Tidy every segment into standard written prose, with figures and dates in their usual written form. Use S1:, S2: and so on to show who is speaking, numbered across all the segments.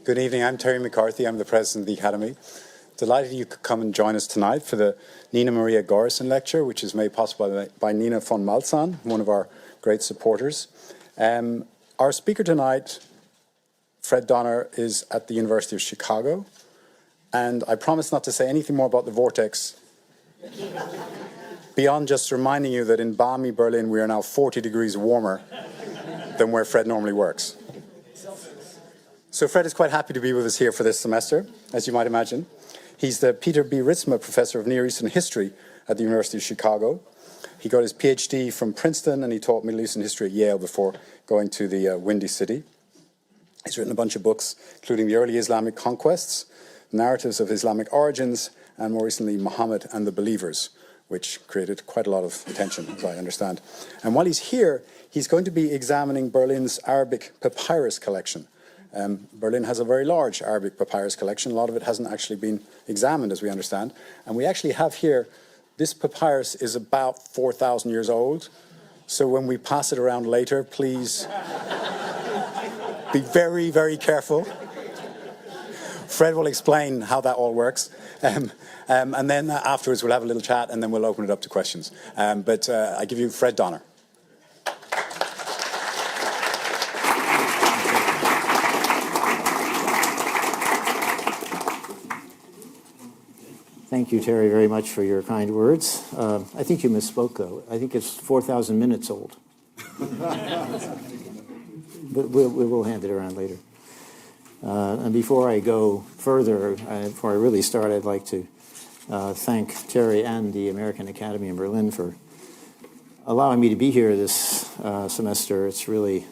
S1: Good evening, I'm Terry McCarthy, I'm the President of the Academy. Delighted you could come and join us tonight for the Nina Maria Gorrison Lecture, which is made possible by Nina von Malzahn, one of our great supporters. Our speaker tonight, Fred Donner, is at the University of Chicago, and I promise not to say anything more about the vortex beyond just reminding you that in balmy Berlin we are now 40 degrees warmer than where Fred normally works. So Fred is quite happy to be with us here for this semester, as you might imagine. He's the Peter B. Ritzma Professor of Near Eastern History at the University of Chicago. He got his PhD from Princeton and he taught Middle Eastern history at Yale before going to the Windy City. He's written a bunch of books, including The Early Islamic Conquests, Narratives of Islamic Origins, and more recently, Muhammad and the Believers, which created quite a lot of attention, as I understand. And while he's here, he's going to be examining Berlin's Arabic papyrus collection. Berlin has a very large Arabic papyrus collection. A lot of it hasn't actually been examined, as we understand. And we actually have here, this papyrus is about 4,000 years old. So when we pass it around later, please be very, very careful. Fred will explain how that all works. And then afterwards, we'll have a little chat, and then we'll open it up to questions. But I give you Fred Donner.
S2: Thank you, Terry, very much for your kind words. I think you misspoke, though. I think it's 4,000 minutes old. But we'll hand it around later. And before I go further, before I really start, I'd like to thank Terry and the American Academy in Berlin for allowing me to be here this semester. It's really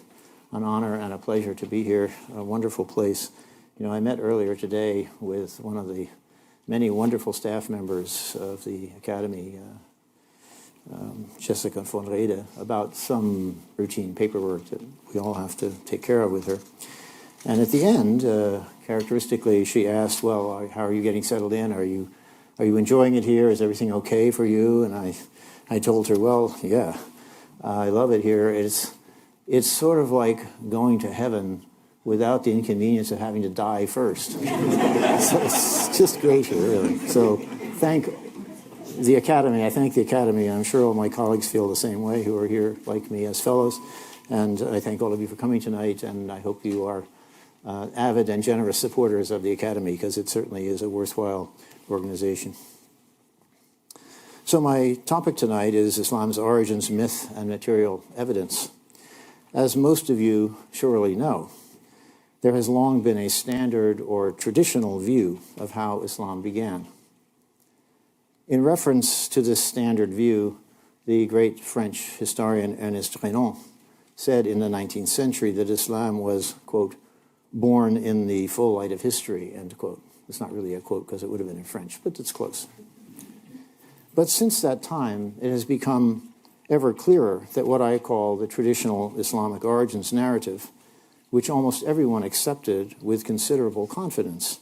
S2: an honor and a pleasure to be here. A wonderful place. You know, I met earlier today with one of the many wonderful staff members of the Academy, Jessica von Rede, about some routine paperwork that we all have to take care of with her. And at the end, characteristically, she asked, well, how are you getting settled in? Are you enjoying it here? Is everything okay for you? And I told her, well, yeah, I love it here. It's sort of like going to heaven without the inconvenience of having to die first. So it's just great here, really. So thank the Academy. I thank the Academy. I'm sure all my colleagues feel the same way who are here like me as fellows. And I thank all of you for coming tonight, and I hope you are avid and generous supporters of the Academy, because it certainly is a worthwhile organization. So my topic tonight is Islam's origins, myth, and material evidence. As most of you surely know, there has long been a standard or traditional view of how Islam began. In reference to this standard view, the great French historian Ernest Renan said in the 19th century that Islam was, quote, born in the full light of history, end quote. It's not really a quote because it would have been in French, but it's close. But since that time, it has become ever clearer that what I call the traditional Islamic origins narrative, which almost everyone accepted with considerable confidence,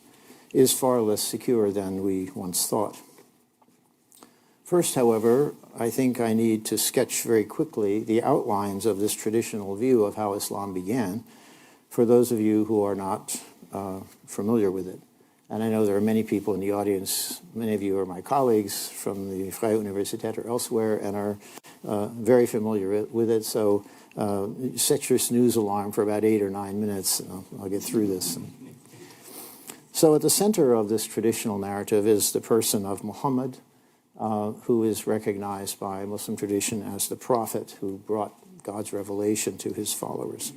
S2: is far less secure than we once thought. First, however, I think I need to sketch very quickly the outlines of this traditional view of how Islam began for those of you who are not familiar with it. And I know there are many people in the audience, many of you are my colleagues from the Freie Universität or elsewhere, and are very familiar with it. So set your snooze alarm for about 8 or 9 minutes, and I'll get through this. So at the center of this traditional narrative is the person of Muhammad, who is recognized by Muslim tradition as the prophet who brought God's revelation to his followers.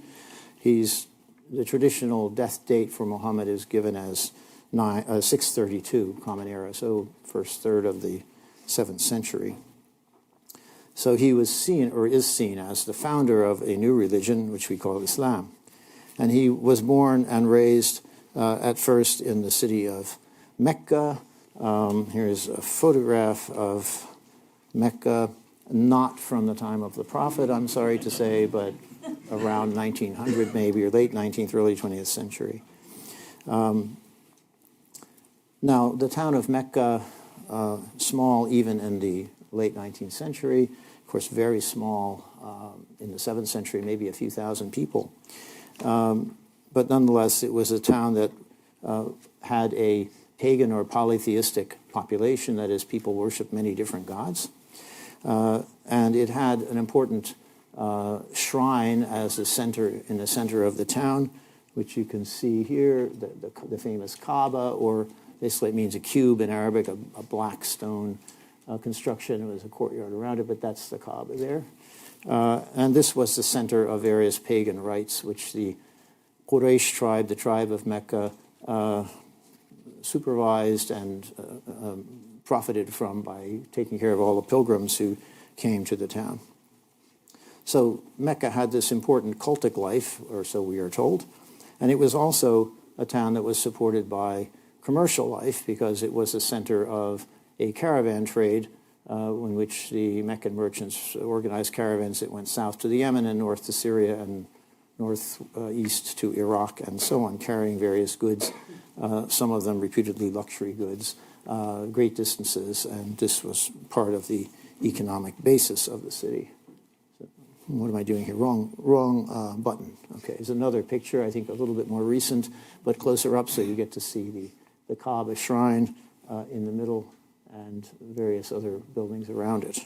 S2: The traditional death date for Muhammad is given as 632 Common Era, so first third of the 7th century. So he was seen, or is seen, as the founder of a new religion, which we call Islam. And he was born and raised at first in the city of Mecca. Here's a photograph of Mecca, not from the time of the Prophet, I'm sorry to say, but around 1900 maybe, or late 19th, early 20th century. Now, the town of Mecca, small even in the late 19th century, of course very small in the 7th century, maybe a few thousand people. but nonetheless, it was a town that had a pagan or polytheistic population, that is, people worshiped many different gods. And it had an important shrine as the center, in the center of the town, which you can see here, the famous Kaaba, or basically it means a cube in Arabic, a black stone construction. It was a courtyard around it, but that's the Kaaba there. And this was the center of various pagan rites, which the Quraysh tribe, the tribe of Mecca, supervised and profited from by taking care of all the pilgrims who came to the town. So Mecca had this important cultic life, or so we are told, and it was also a town that was supported by commercial life because it was the center of a caravan trade in which the Meccan merchants organized caravans that went south to the Yemen and north to Syria and northeast to Iraq and so on, carrying various goods, some of them reputedly luxury goods, great distances, and this was part of the economic basis of the city. So, what am I doing here? Wrong button. Okay, there's another picture, I think a little bit more recent, but closer up, so you get to see the Kaaba shrine in the middle and various other buildings around it.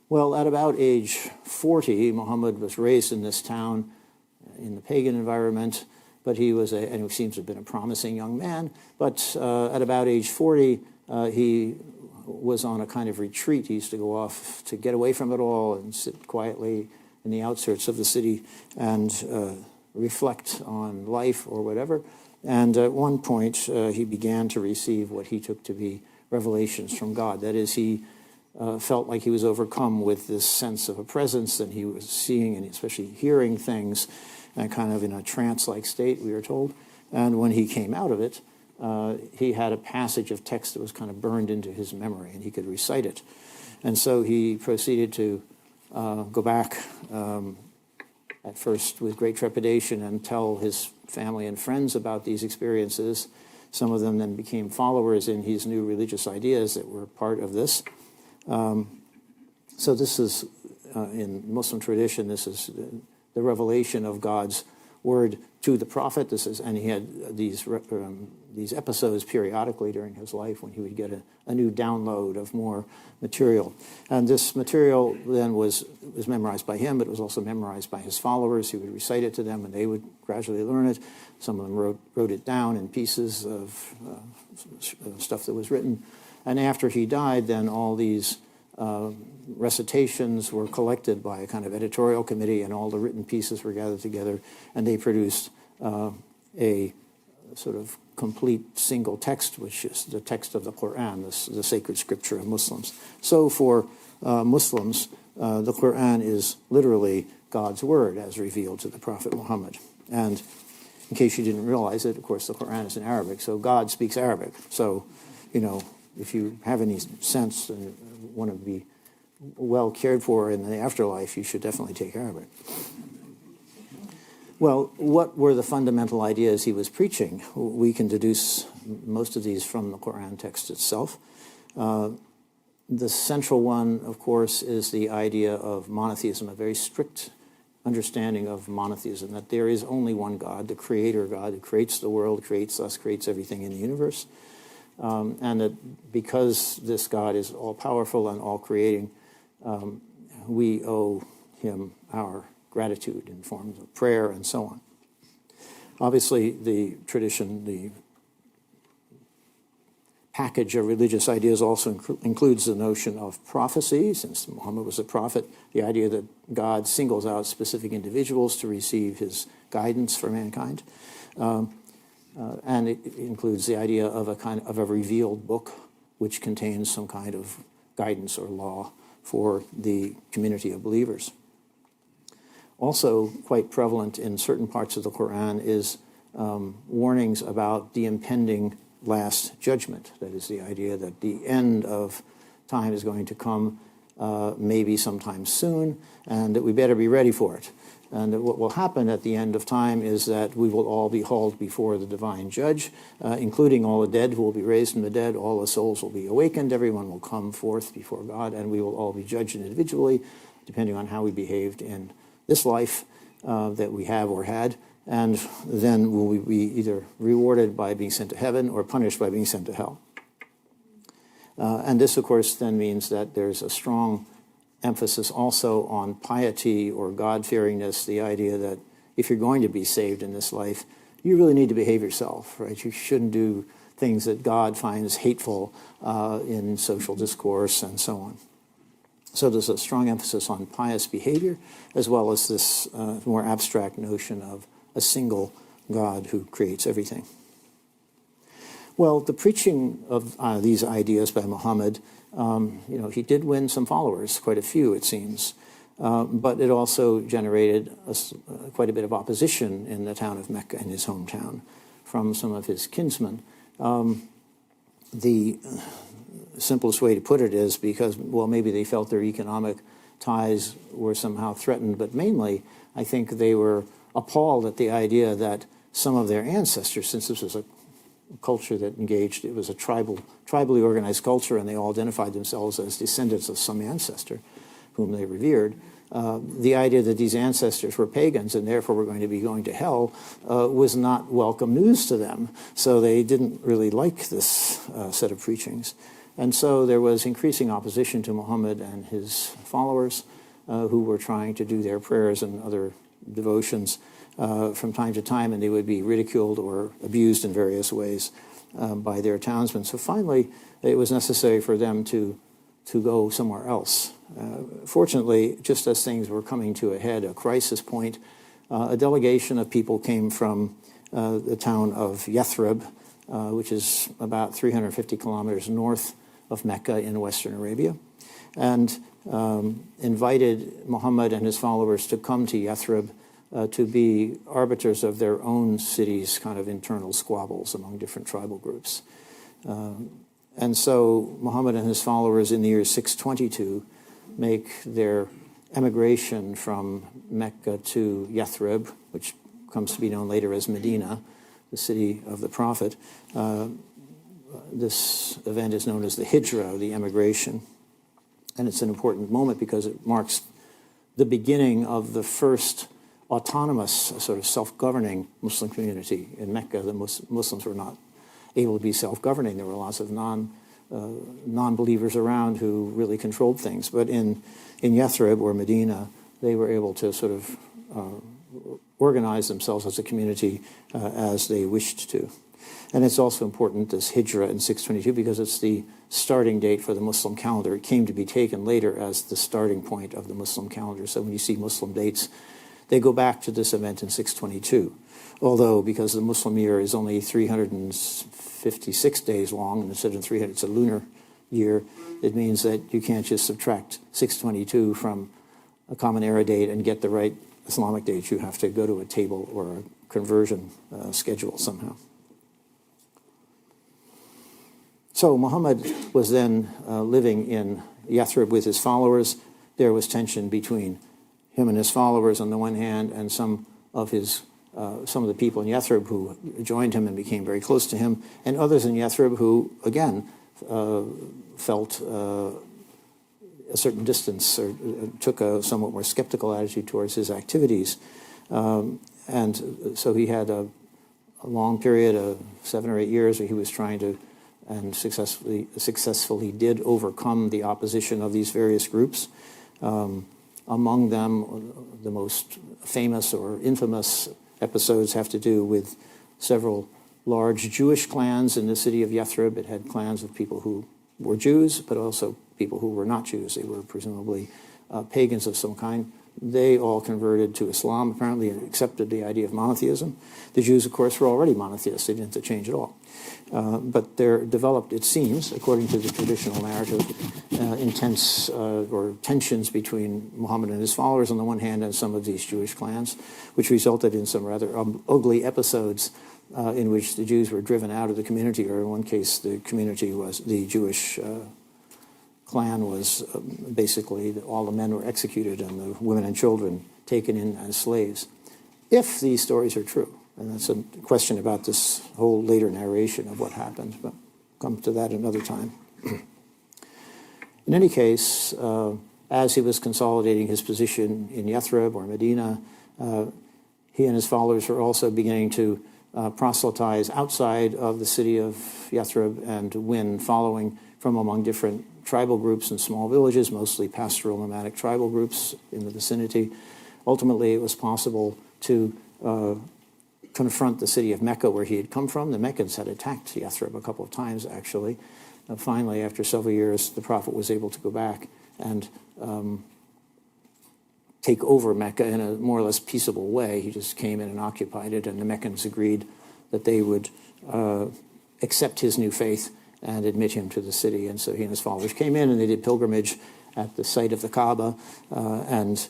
S2: Well, at about age 40, Muhammad was raised in this town in the pagan environment, but he was and he seems to have been a promising young man. But at about age 40, he was on a kind of retreat. He used to go off to get away from it all and sit quietly in the outskirts of the city and reflect on life or whatever. And at one point, he began to receive what he took to be revelations from God. That is, he felt like he was overcome with this sense of a presence, and he was seeing and especially hearing things and kind of in a trance-like state, we are told. And when he came out of it, he had a passage of text that was kind of burned into his memory, and he could recite it. And so he proceeded to go back, at first with great trepidation, and tell his family and friends about these experiences. Some of them then became followers in his new religious ideas that were part of this. So this is, in Muslim tradition, this is the revelation of God's word to the prophet. This is, and he had these episodes periodically during his life when he would get a new download of more material. And this material then was memorized by him, but it was also memorized by his followers. He would recite it to them, and they would gradually learn it. Some of them wrote it down in pieces of stuff that was written. And after he died, then all these recitations were collected by a kind of editorial committee, and all the written pieces were gathered together, and they produced a sort of complete single text, which is the text of the Quran, the sacred scripture of Muslims. So for Muslims, the Quran is literally God's word as revealed to the Prophet Muhammad. And in case you didn't realize it, of course, the Quran is in Arabic, so God speaks Arabic. So, you know, if you have any sense and want to be well cared for in the afterlife, you should definitely take Arabic. Well, what were the fundamental ideas he was preaching? We can deduce most of these from the Quran text itself. The central one, of course, is the idea of monotheism, a very strict understanding of monotheism, that there is only one God, the creator God, who creates the world, creates us, creates everything in the universe. And that because this God is all-powerful and all-creating, we owe him our gratitude in forms of prayer and so on. Obviously, the tradition, the package of religious ideas also includes the notion of prophecy. Since Muhammad was a prophet, the idea that God singles out specific individuals to receive his guidance for mankind. And it includes the idea of a revealed book which contains some kind of guidance or law for the community of believers. Also quite prevalent in certain parts of the Quran is warnings about the impending last judgment. That is the idea that the end of time is going to come maybe sometime soon, and that we better be ready for it. And that what will happen at the end of time is that we will all be hauled before the divine judge, including all the dead who will be raised from the dead. All the souls will be awakened. Everyone will come forth before God, and we will all be judged individually, depending on how we behaved in this life. that we have or had, and then will we be either rewarded by being sent to heaven or punished by being sent to hell. And this, of course, then means that there's a strong emphasis also on piety or God-fearingness, the idea that if you're going to be saved in this life, you really need to behave yourself, right? You shouldn't do things that God finds hateful in social discourse and so on. So there's a strong emphasis on pious behavior, as well as this more abstract notion of a single God who creates everything. Well, the preaching of these ideas by Muhammad, he did win some followers, quite a few, it seems. But it also generated quite a bit of opposition in the town of Mecca, in his hometown, from some of his kinsmen. The simplest way to put it is because, well, maybe they felt their economic ties were somehow threatened, but mainly I think they were appalled at the idea that some of their ancestors, since this was a culture that engaged, it was a tribally organized culture, and they all identified themselves as descendants of some ancestor whom they revered. The idea that these ancestors were pagans and therefore were going to be going to hell was not welcome news to them. So they didn't really like this set of preachings. And so there was increasing opposition to Muhammad and his followers who were trying to do their prayers and other devotions from time to time, and they would be ridiculed or abused in various ways by their townsmen. So finally, it was necessary for them to go somewhere else. Fortunately, just as things were coming to a head, a crisis point, a delegation of people came from the town of Yathrib, which is about 350 kilometers north of Mecca in Western Arabia, and invited Muhammad and his followers to come to Yathrib to be arbiters of their own city's kind of internal squabbles among different tribal groups. And so Muhammad and his followers in the year 622 make their emigration from Mecca to Yathrib, which comes to be known later as Medina, the city of the Prophet. This event is known as the Hijrah, the emigration. And it's an important moment because it marks the beginning of the first autonomous, sort of self-governing Muslim community. In Mecca, the Muslims were not able to be self-governing. There were lots of non-believers around who really controlled things. But in Yathrib or Medina, they were able to sort of organize themselves as a community as they wished to. And it's also important, this Hijrah in 622, because it's the starting date for the Muslim calendar. It came to be taken later as the starting point of the Muslim calendar. So when you see Muslim dates, they go back to this event in 622. Although, because the Muslim year is only 356 days long, instead of 300, it's a lunar year, it means that you can't just subtract 622 from a common era date and get the right Islamic date. You have to go to a table or a conversion schedule somehow. So Muhammad was then living in Yathrib with his followers. There was tension between him and his followers on the one hand, and some of the people in Yathrib who joined him and became very close to him, and others in Yathrib who, again, felt a certain distance or took a somewhat more skeptical attitude towards his activities. And so he had a long period of 7 or 8 years where he was trying to, and successfully did overcome the opposition of these various groups. Among them, the most famous or infamous episodes have to do with several large Jewish clans in the city of Yathrib. It had clans of people who were Jews, but also people who were not Jews. They were presumably pagans of some kind. They all converted to Islam, apparently, and accepted the idea of monotheism. The Jews, of course, were already monotheists. They didn't have to change at all. But there developed, it seems, according to the traditional narrative, intense or tensions between Muhammad and his followers on the one hand and some of these Jewish clans, which resulted in some rather ugly episodes in which the Jews were driven out of the community, or in one case the Jewish clan was basically, all the men were executed and the women and children taken in as slaves. If these stories are true, and that's a question about this whole later narration of what happened, but come to that another time. In any case, as he was consolidating his position in Yathrib or Medina, He and his followers were also beginning to proselytize outside of the city of Yathrib and win following from among different tribal groups and small villages, mostly pastoral nomadic tribal groups in the vicinity. Ultimately, it was possible to confront the city of Mecca, where he had come from. The Meccans had attacked Yathrib a couple of times, actually. Finally, after several years, the Prophet was able to go back and take over Mecca in a more or less peaceable way. He just came in and occupied it, and the Meccans agreed that they would accept his new faith and admit him to the city. And so he and his followers came in, and they did pilgrimage at the site of the Kaaba, and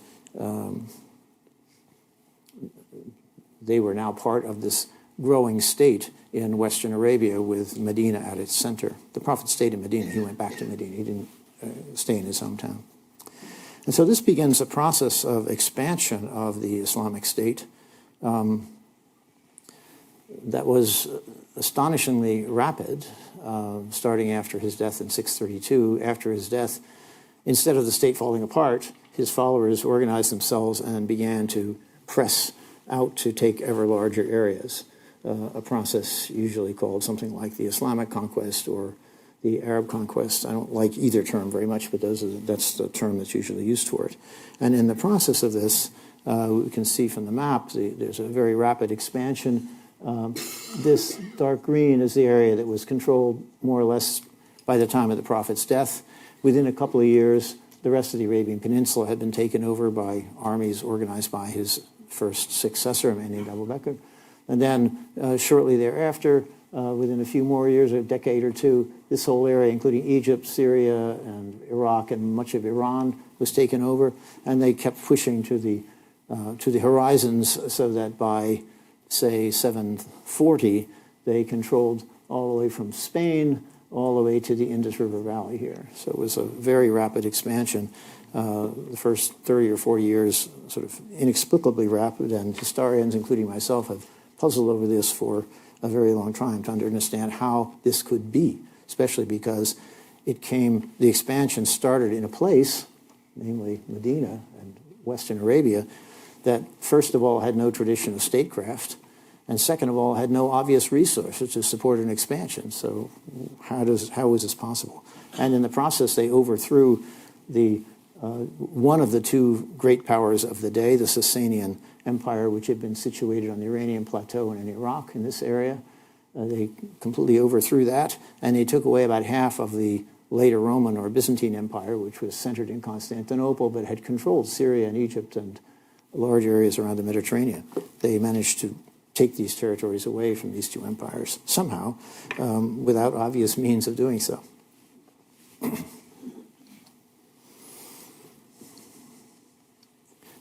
S2: they were now part of this growing state in Western Arabia with Medina at its center. The Prophet stayed in Medina. He went back to Medina. He didn't stay in his hometown. And so this begins a process of expansion of the Islamic State that was astonishingly rapid, starting after his death in 632. After his death, instead of the state falling apart, his followers organized themselves and began to press out to take ever larger areas, a process usually called something like the Islamic conquest or the Arab conquest. I don't like either term very much, but that's the term that's usually used for it. And in the process of this, we can see from the map, there's a very rapid expansion. This dark green is the area that was controlled more or less by the time of the Prophet's death. Within a couple of years, the rest of the Arabian Peninsula had been taken over by armies organized by his first successor, a man named Abu Bakr. And then shortly thereafter, within a few more years, a decade or two, this whole area, including Egypt, Syria, and Iraq, and much of Iran, was taken over. And they kept pushing to the horizons so that by, say, 740, they controlled all the way from Spain all the way to the Indus River Valley here. So it was a very rapid expansion. The first 30 or 40 years sort of inexplicably rapid, and historians, including myself, have puzzled over this for a very long time to understand how this could be, especially because the expansion started in a place, namely Medina and Western Arabia, that first of all had no tradition of statecraft, and second of all had no obvious resources to support an expansion. So how was this possible? And in the process, they overthrew one of the two great powers of the day, the Sasanian Empire, which had been situated on the Iranian plateau and in Iraq, in this area. They completely overthrew that, and they took away about half of the later Roman or Byzantine Empire, which was centered in Constantinople, but had controlled Syria and Egypt and large areas around the Mediterranean. They managed to take these territories away from these two empires somehow, without obvious means of doing so.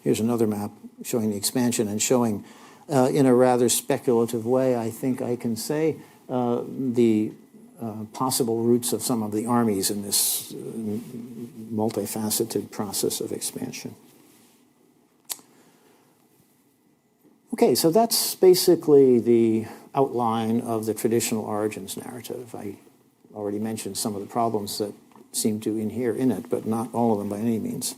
S2: Here's another map showing the expansion and showing, in a rather speculative way, I think I can say, the possible routes of some of the armies in this multifaceted process of expansion. Okay, so that's basically the outline of the traditional origins narrative. I already mentioned some of the problems that seem to inhere in it, but not all of them by any means.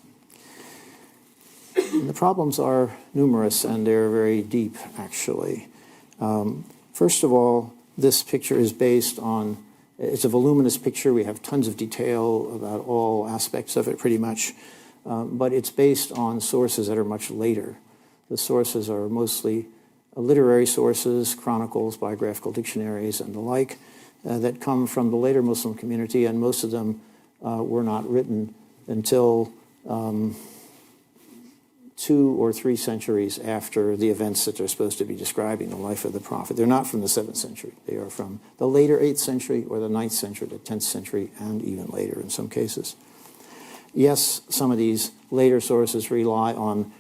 S2: The problems are numerous, and they're very deep, actually. First of all, this picture is based on, it's a voluminous picture. We have tons of detail about all aspects of it, pretty much. But it's based on sources that are much later. The sources are mostly literary sources, chronicles, biographical dictionaries, and the like, that come from the later Muslim community, and most of them were not written until 2 or 3 centuries after the events that they're supposed to be describing the life of the Prophet. They're not from the 7th century. They are from the later 8th century or the 9th century, the 10th century, and even later in some cases. Yes, some of these later sources rely on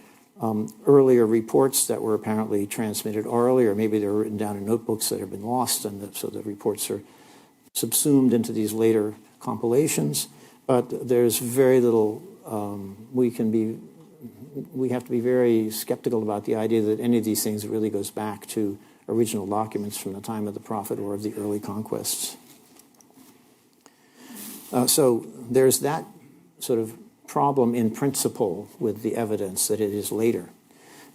S2: earlier reports that were apparently transmitted orally, or maybe they were written down in notebooks that have been lost, and so the reports are subsumed into these later compilations. But there's very little, we have to be very skeptical about the idea that any of these things really goes back to original documents from the time of the Prophet or of the early conquests. So there's that sort of problem in principle with the evidence that it is later.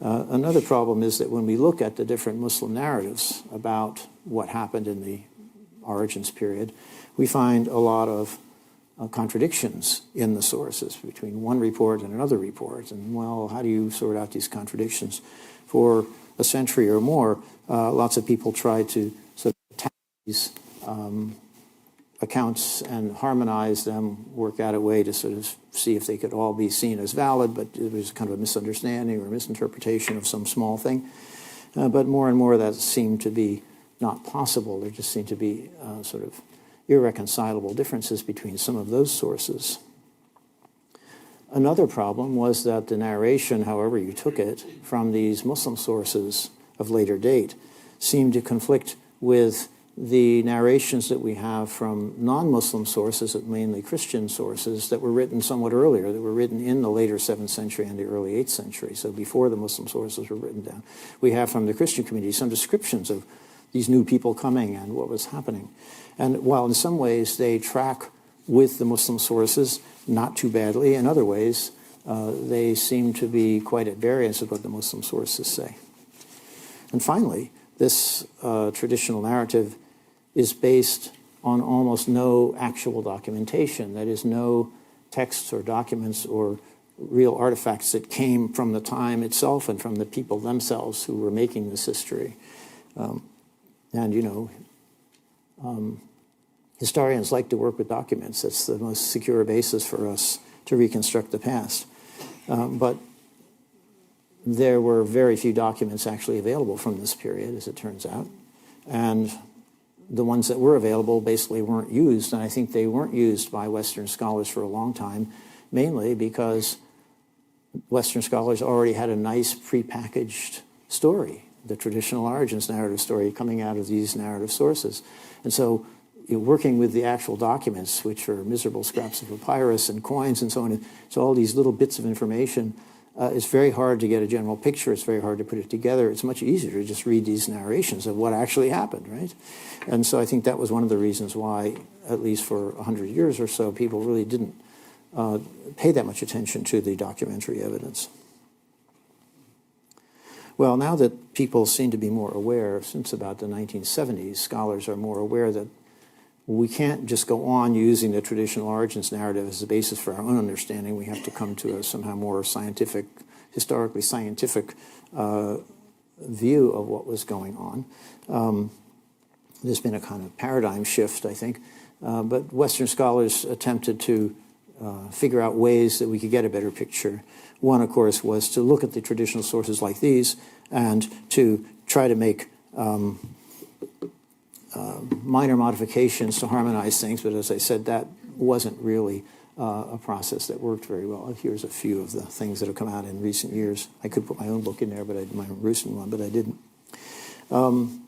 S2: Another problem is that when we look at the different Muslim narratives about what happened in the origins period, we find a lot of contradictions in the sources between one report and another report. And, well, how do you sort out these contradictions? For a century or more, lots of people tried to sort of attack these accounts and harmonize them, work out a way to sort of see if they could all be seen as valid, but it was kind of a misunderstanding or misinterpretation of some small thing. But more and more that seemed to be not possible. There just seemed to be sort of irreconcilable differences between some of those sources. Another problem was that the narration, however you took it, from these Muslim sources of later date seemed to conflict with the narrations that we have from non-Muslim sources, mainly Christian sources, that were written somewhat earlier, that were written in the later 7th century and the early 8th century, so before the Muslim sources were written down. We have from the Christian community some descriptions of these new people coming and what was happening. And while in some ways they track with the Muslim sources, not too badly, in other ways they seem to be quite at variance with what the Muslim sources say. And finally, this traditional narrative is based on almost no actual documentation. That is, no texts or documents or real artifacts that came from the time itself and from the people themselves who were making this history. And, you know, historians like to work with documents. That's the most secure basis for us to reconstruct the past. But there were very few documents actually available from this period, as it turns out. And the ones that were available basically weren't used, and I think they weren't used by Western scholars for a long time, mainly because Western scholars already had a nice prepackaged story, the traditional origins narrative story coming out of these narrative sources. And so working with the actual documents, which are miserable scraps of papyrus and coins and so on, so all these little bits of information, it's very hard to get a general picture. It's very hard to put it together. It's much easier to just read these narrations of what actually happened, right? And so I think that was one of the reasons why, at least for 100 years or so, people really didn't pay that much attention to the documentary evidence. Well, now that people seem to be more aware, since about the 1970s, scholars are more aware that we can't just go on using the traditional origins narrative as a basis for our own understanding. We have to come to a somehow more scientific, historically scientific view of what was going on. There's been a kind of paradigm shift, I think. But Western scholars attempted to figure out ways that we could get a better picture. One, of course, was to look at the traditional sources like these and to try to make minor modifications to harmonize things, but as I said, that wasn't really a process that worked very well. Here's a few of the things that have come out in recent years. I could put my own book in there, but my recent one, but I didn't. On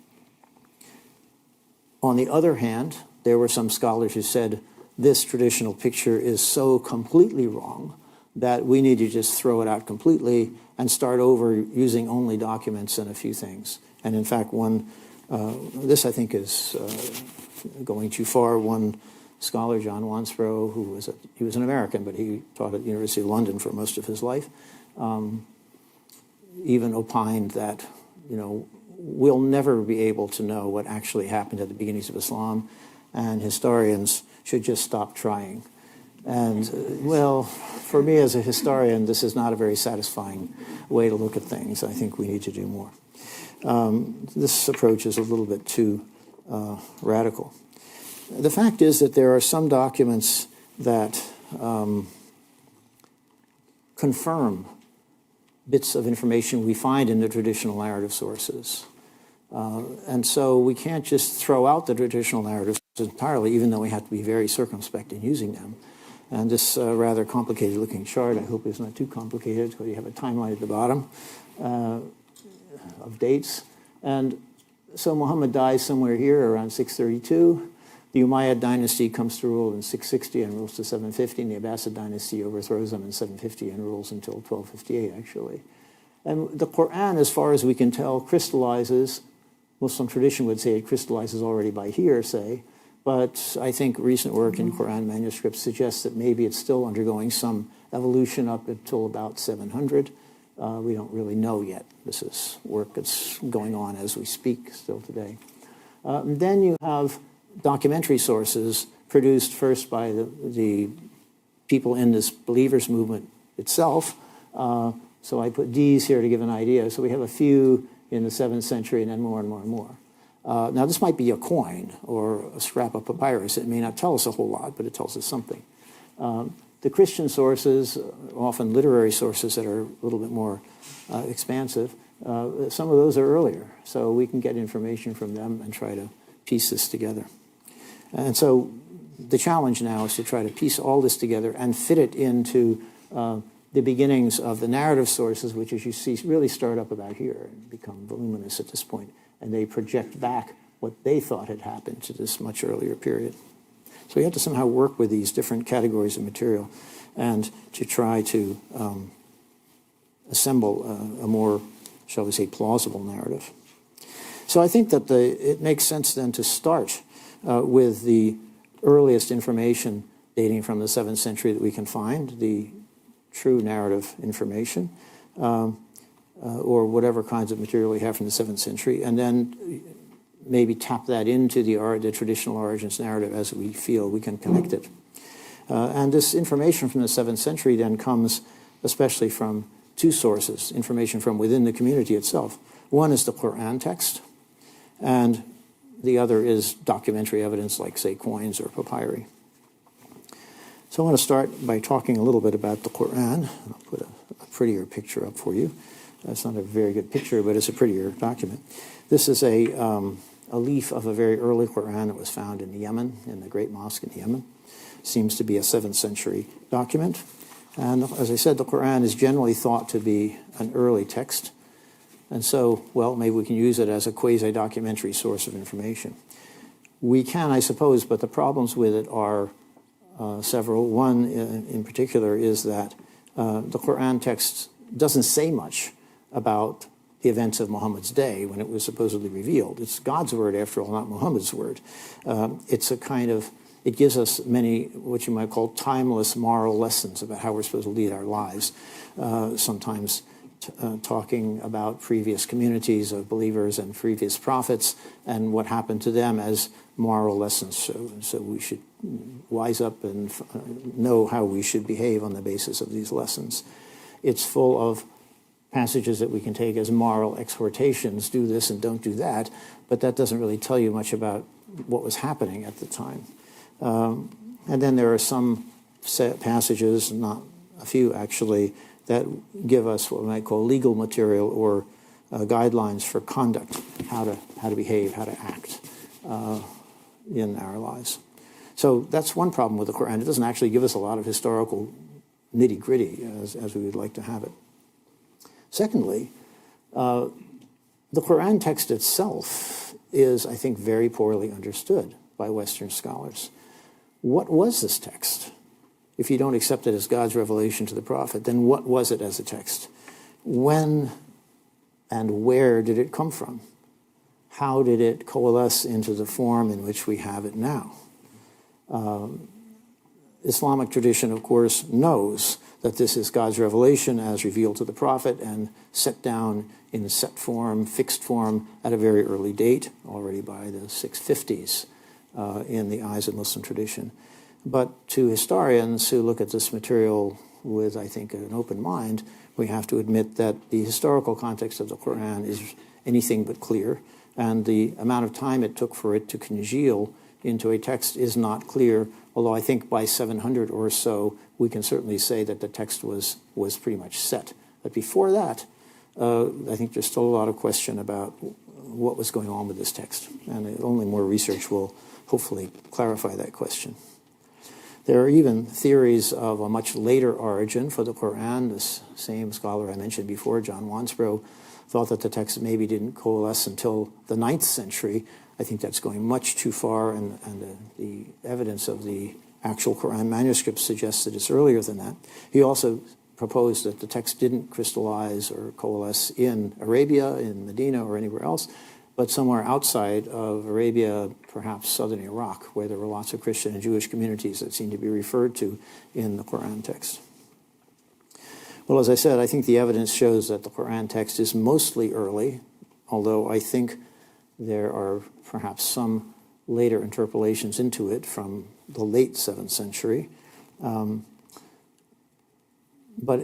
S2: the other hand, there were some scholars who said this traditional picture is so completely wrong that we need to just throw it out completely and start over using only documents and a few things. And in fact, this, I think, is going too far. One scholar, John Wansbrough, he was an American, but he taught at the University of London for most of his life, even opined that, you know, we'll never be able to know what actually happened at the beginnings of Islam, and historians should just stop trying. And, well, for me as a historian, this is not a very satisfying way to look at things. I think we need to do more. This approach is a little bit too radical. The fact is that there are some documents that confirm bits of information we find in the traditional narrative sources. And so we can't just throw out the traditional narratives entirely, even though we have to be very circumspect in using them. And this rather complicated looking chart, I hope it's not too complicated, because you have a timeline at the bottom of dates. And so Muhammad dies somewhere here around 632. The Umayyad dynasty comes to rule in 660 and rules to 750, and the Abbasid dynasty overthrows them in 750 and rules until 1258, actually. And the Quran, as far as we can tell, crystallizes. Muslim tradition would say it crystallizes already by hearsay, but I think recent work in Quran manuscripts suggests that maybe it's still undergoing some evolution up until about 700. We don't really know yet. This is work that's going on as we speak still today. Then you have documentary sources produced first by the people in this believers movement itself. So I put D's here to give an idea. So we have a few in the 7th century and then more and more and more. Now this might be a coin or a scrap of papyrus. It may not tell us a whole lot, but it tells us something. The Christian sources, often literary sources that are a little bit more expansive, some of those are earlier. So we can get information from them and try to piece this together. And so the challenge now is to try to piece all this together and fit it into the beginnings of the narrative sources, which, as you see, really start up about here and become voluminous at this point. And they project back what they thought had happened to this much earlier period. So we have to somehow work with these different categories of material and to try to assemble a more, shall we say, plausible narrative. So I think that it makes sense then to start with the earliest information dating from the 7th century that we can find, the true narrative information, or whatever kinds of material we have from the 7th century, and then maybe tap that into the traditional origins narrative as we feel we can connect it. And this information from the 7th century then comes especially from two sources, information from within the community itself. One is the Quran text, and the other is documentary evidence like, say, coins or papyri. So I want to start by talking a little bit about the Quran. I'll put a prettier picture up for you. That's not a very good picture, but it's a prettier document. This is a leaf of a very early Quran that was found in Yemen, in the Great Mosque in Yemen. Seems to be a 7th century document. And as I said, the Quran is generally thought to be an early text. And so, well, maybe we can use it as a quasi-documentary source of information. We can, I suppose, but the problems with it are several. One in particular is that the Quran text doesn't say much about the events of Muhammad's day when it was supposedly revealed. It's God's word, after all, not Muhammad's word. It gives us many, what you might call, timeless moral lessons about how we're supposed to lead our lives, sometimes talking about previous communities of believers and previous prophets and what happened to them as moral lessons. So we should wise up and know how we should behave on the basis of these lessons. It's full of passages that we can take as moral exhortations, do this and don't do that, but that doesn't really tell you much about what was happening at the time. And then there are some passages, not a few actually, that give us what we might call legal material or guidelines for conduct, how to behave, how to act in our lives. So that's one problem with the Quran. It doesn't actually give us a lot of historical nitty-gritty as we would like to have it. Secondly, the Quran text itself is, I think, very poorly understood by Western scholars. What was this text? If you don't accept it as God's revelation to the prophet, then what was it as a text? When and where did it come from? How did it coalesce into the form in which we have it now? Islamic tradition, of course, knows that this is God's revelation as revealed to the prophet and set down in set form, fixed form, at a very early date, already by the 650s in the eyes of Muslim tradition. But to historians who look at this material with, I think, an open mind, we have to admit that the historical context of the Quran is anything but clear, and the amount of time it took for it to congeal into a text is not clear, although I think by 700 or so, we can certainly say that the text was pretty much set. But before that, I think there's still a lot of question about what was going on with this text, and only more research will hopefully clarify that question. There are even theories of a much later origin for the Quran. This same scholar I mentioned before, John Wansbrough, thought that the text maybe didn't coalesce until the 9th century. I think that's going much too far, and the evidence of the actual Quran manuscript suggests that it's earlier than that. He also proposed that the text didn't crystallize or coalesce in Arabia, in Medina, or anywhere else, but somewhere outside of Arabia, perhaps southern Iraq, where there were lots of Christian and Jewish communities that seem to be referred to in the Quran text. Well, as I said, I think the evidence shows that the Quran text is mostly early, although I think there are perhaps some later interpolations into it from the late 7th century. But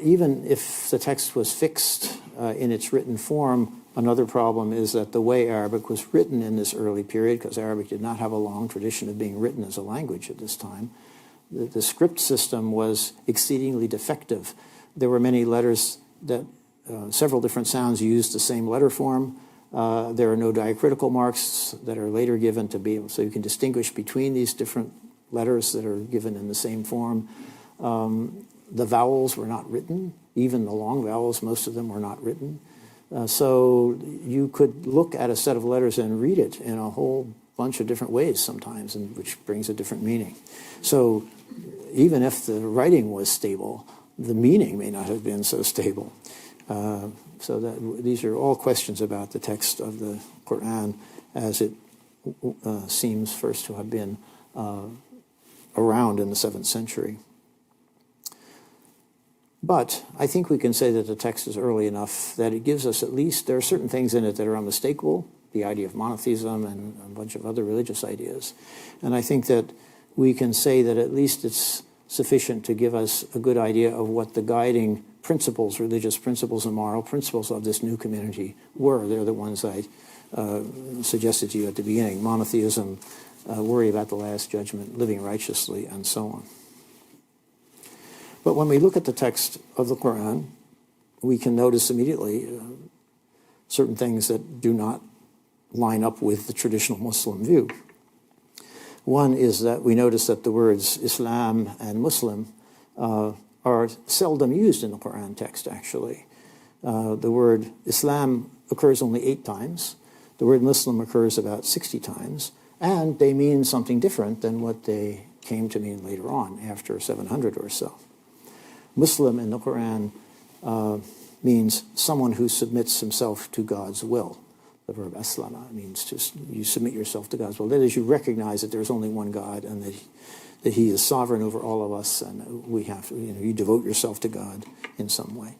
S2: even if the text was fixed in its written form, another problem is that the way Arabic was written in this early period, because Arabic did not have a long tradition of being written as a language at this time, the script system was exceedingly defective. There were many letters that several different sounds used the same letter form. There are no diacritical marks that are later given to be able, so you can distinguish between these different letters that are given in the same form. The vowels were not written. Even the long vowels, most of them were not written. So you could look at a set of letters and read it in a whole bunch of different ways sometimes, and which brings a different meaning. So even if the writing was stable, the meaning may not have been so stable. So that these are all questions about the text of the Quran as it seems first to have been around in the 7th century. But I think we can say that the text is early enough that it gives us at least, there are certain things in it that are unmistakable, the idea of monotheism and a bunch of other religious ideas. And I think that we can say that at least it's sufficient to give us a good idea of what the guiding principles, religious principles and moral principles of this new community were. They're the ones I suggested to you at the beginning: monotheism, worry about the last judgment, living righteously, and so on. But when we look at the text of the Quran, we can notice immediately certain things that do not line up with the traditional Muslim view. One is that we notice that the words Islam and Muslim are seldom used in the Quran text, actually. The word Islam occurs only 8 times. The word Muslim occurs about 60 times. And they mean something different than what they came to mean later on, after 700 or so. Muslim in the Quran means someone who submits himself to God's will. The verb aslama means you submit yourself to God's will. That is, you recognize that there's only one God and that He is sovereign over all of us, and we have to, you devote yourself to God in some way.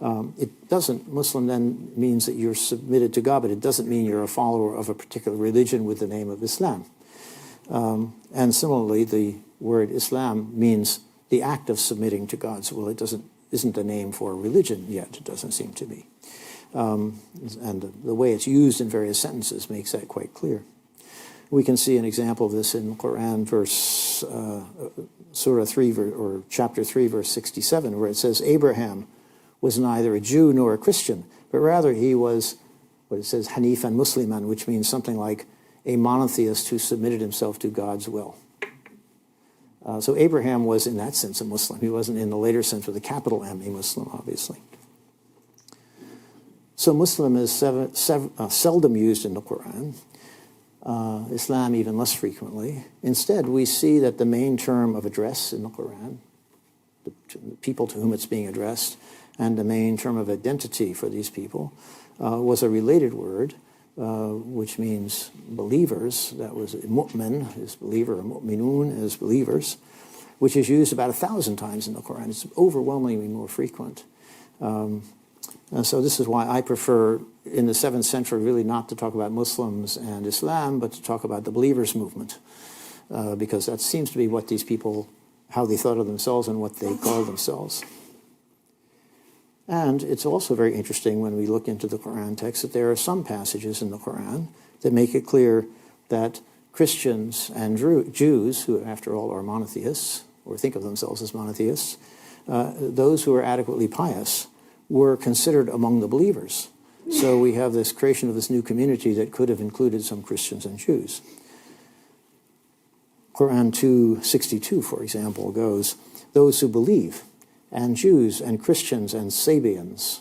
S2: Muslim then means that you're submitted to God, but it doesn't mean you're a follower of a particular religion with the name of Islam. And similarly, the word Islam means the act of submitting to God's will. It isn't a name for a religion yet, it doesn't seem to be. And the way it's used in various sentences makes that quite clear. We can see an example of this in Quran Surah 3, or chapter 3, verse 67, where it says, Abraham was neither a Jew nor a Christian, but rather he was, what it says, Hanifan Musliman, which means something like a monotheist who submitted himself to God's will. So Abraham was, in that sense, a Muslim. He wasn't in the later sense with a capital M, a Muslim, obviously. So Muslim is seldom used in the Quran. Islam even less frequently. Instead, we see that the main term of address in the Quran, the people to whom it's being addressed, and the main term of identity for these people was a related word, which means believers. That was mu'min is believer, or mu'minun is believers, which is used about 1,000 times in the Quran. It's overwhelmingly more frequent. And so this is why I prefer, in the 7th century, really not to talk about Muslims and Islam, but to talk about the believers' movement, because that seems to be what these people, how they thought of themselves and what they called themselves. And it's also very interesting when we look into the Quran text that there are some passages in the Quran that make it clear that Christians and Jews, who after all are monotheists, or think of themselves as monotheists, those who are adequately pious, were considered among the believers. So we have this creation of this new community that could have included some Christians and Jews. Quran 2:62, for example, goes, those who believe, and Jews and Christians and Sabians,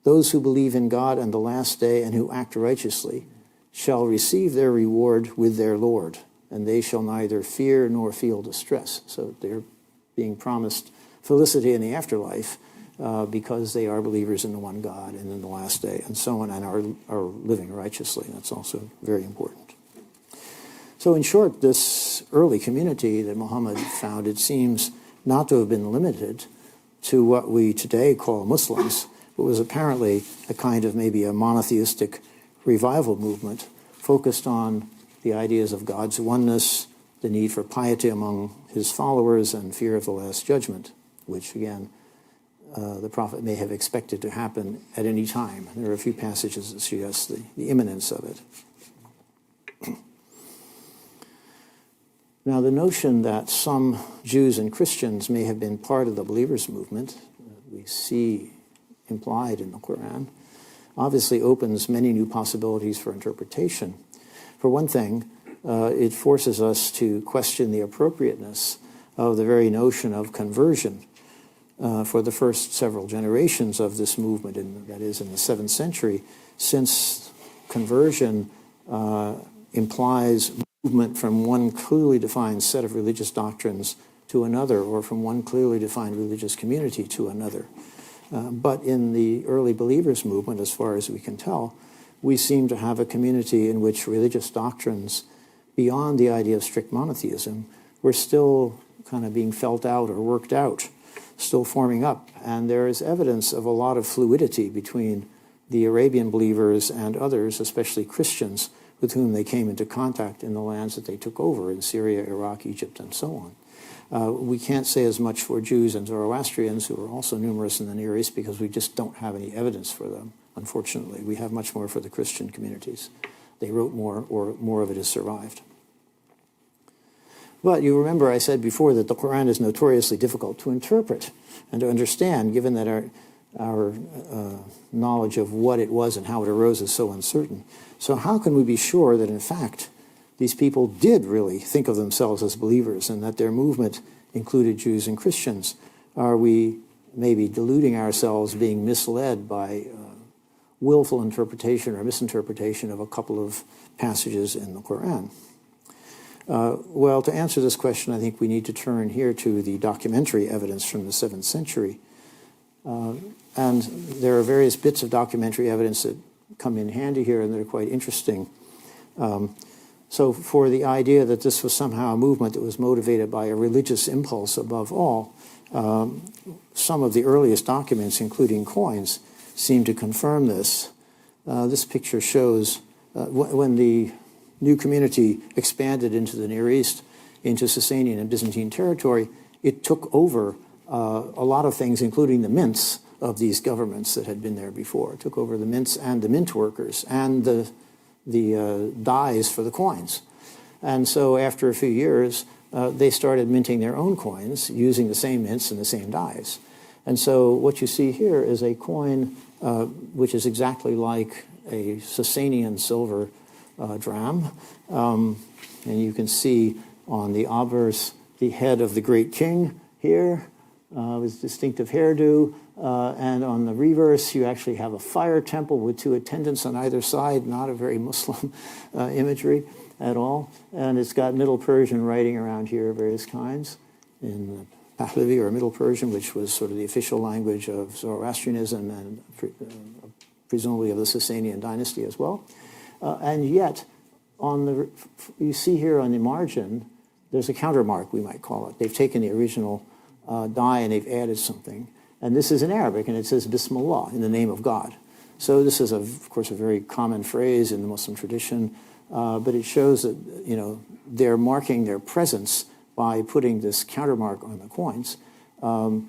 S2: those who believe in God and the last day and who act righteously, shall receive their reward with their Lord, and they shall neither fear nor feel distress. So they're being promised felicity in the afterlife, because they are believers in the one God and in the last day and so on, and are living righteously. That's also very important. So in short, this early community that Muhammad founded seems not to have been limited to what we today call Muslims, but was apparently a kind of maybe a monotheistic revival movement focused on the ideas of God's oneness, the need for piety among his followers, and fear of the Last Judgment, which, again, the prophet may have expected to happen at any time. There are a few passages that suggest the imminence of it. Now, the notion that some Jews and Christians may have been part of the believers' movement, we see implied in the Quran, obviously opens many new possibilities for interpretation. For one thing, it forces us to question the appropriateness of the very notion of conversion for the first several generations of this movement, that is, in the 7th century, since conversion implies movement from one clearly defined set of religious doctrines to another, or from one clearly defined religious community to another. But in the early believers movement, as far as we can tell, we seem to have a community in which religious doctrines, beyond the idea of strict monotheism, were still kind of being felt out or worked out, still forming up. And there is evidence of a lot of fluidity between the Arabian believers and others, especially Christians, with whom they came into contact in the lands that they took over in Syria, Iraq, Egypt, and so on. We can't say as much for Jews and Zoroastrians, who are also numerous in the Near East, because we just don't have any evidence for them, unfortunately. We have much more for the Christian communities. They wrote more, or more of it has survived. But you remember I said before that the Quran is notoriously difficult to interpret and to understand, given that our knowledge of what it was and how it arose is so uncertain. So how can we be sure that, in fact, these people did really think of themselves as believers and that their movement included Jews and Christians? Are we maybe deluding ourselves, being misled by willful interpretation or misinterpretation of a couple of passages in the Quran? Well, to answer this question, I think we need to turn here to the documentary evidence from the 7th century. And there are various bits of documentary evidence that come in handy here and that are quite interesting. So for the idea that this was somehow a movement that was motivated by a religious impulse above all, some of the earliest documents, including coins, seem to confirm this. This picture shows when the new community expanded into the Near East, into Sasanian and Byzantine territory, it took over a lot of things, including the mints of these governments that had been there before. It took over the mints and the mint workers and the dies for the coins. And so after a few years, they started minting their own coins using the same mints and the same dies. And so what you see here is a coin which is exactly like a Sasanian silver dram. And you can see on the obverse the head of the great king here, with distinctive hairdo. And on the reverse, you actually have a fire temple with two attendants on either side, not a very Muslim imagery at all. And it's got Middle Persian writing around here of various kinds in Pahlavi, or Middle Persian, which was sort of the official language of Zoroastrianism and presumably of the Sasanian dynasty as well. And yet, you see here on the margin, there's a countermark, we might call it. They've taken the original die and they've added something. And this is in Arabic, and it says Bismillah, in the name of God. So this is, of course, a very common phrase in the Muslim tradition, but it shows that, they're marking their presence by putting this countermark on the coins. And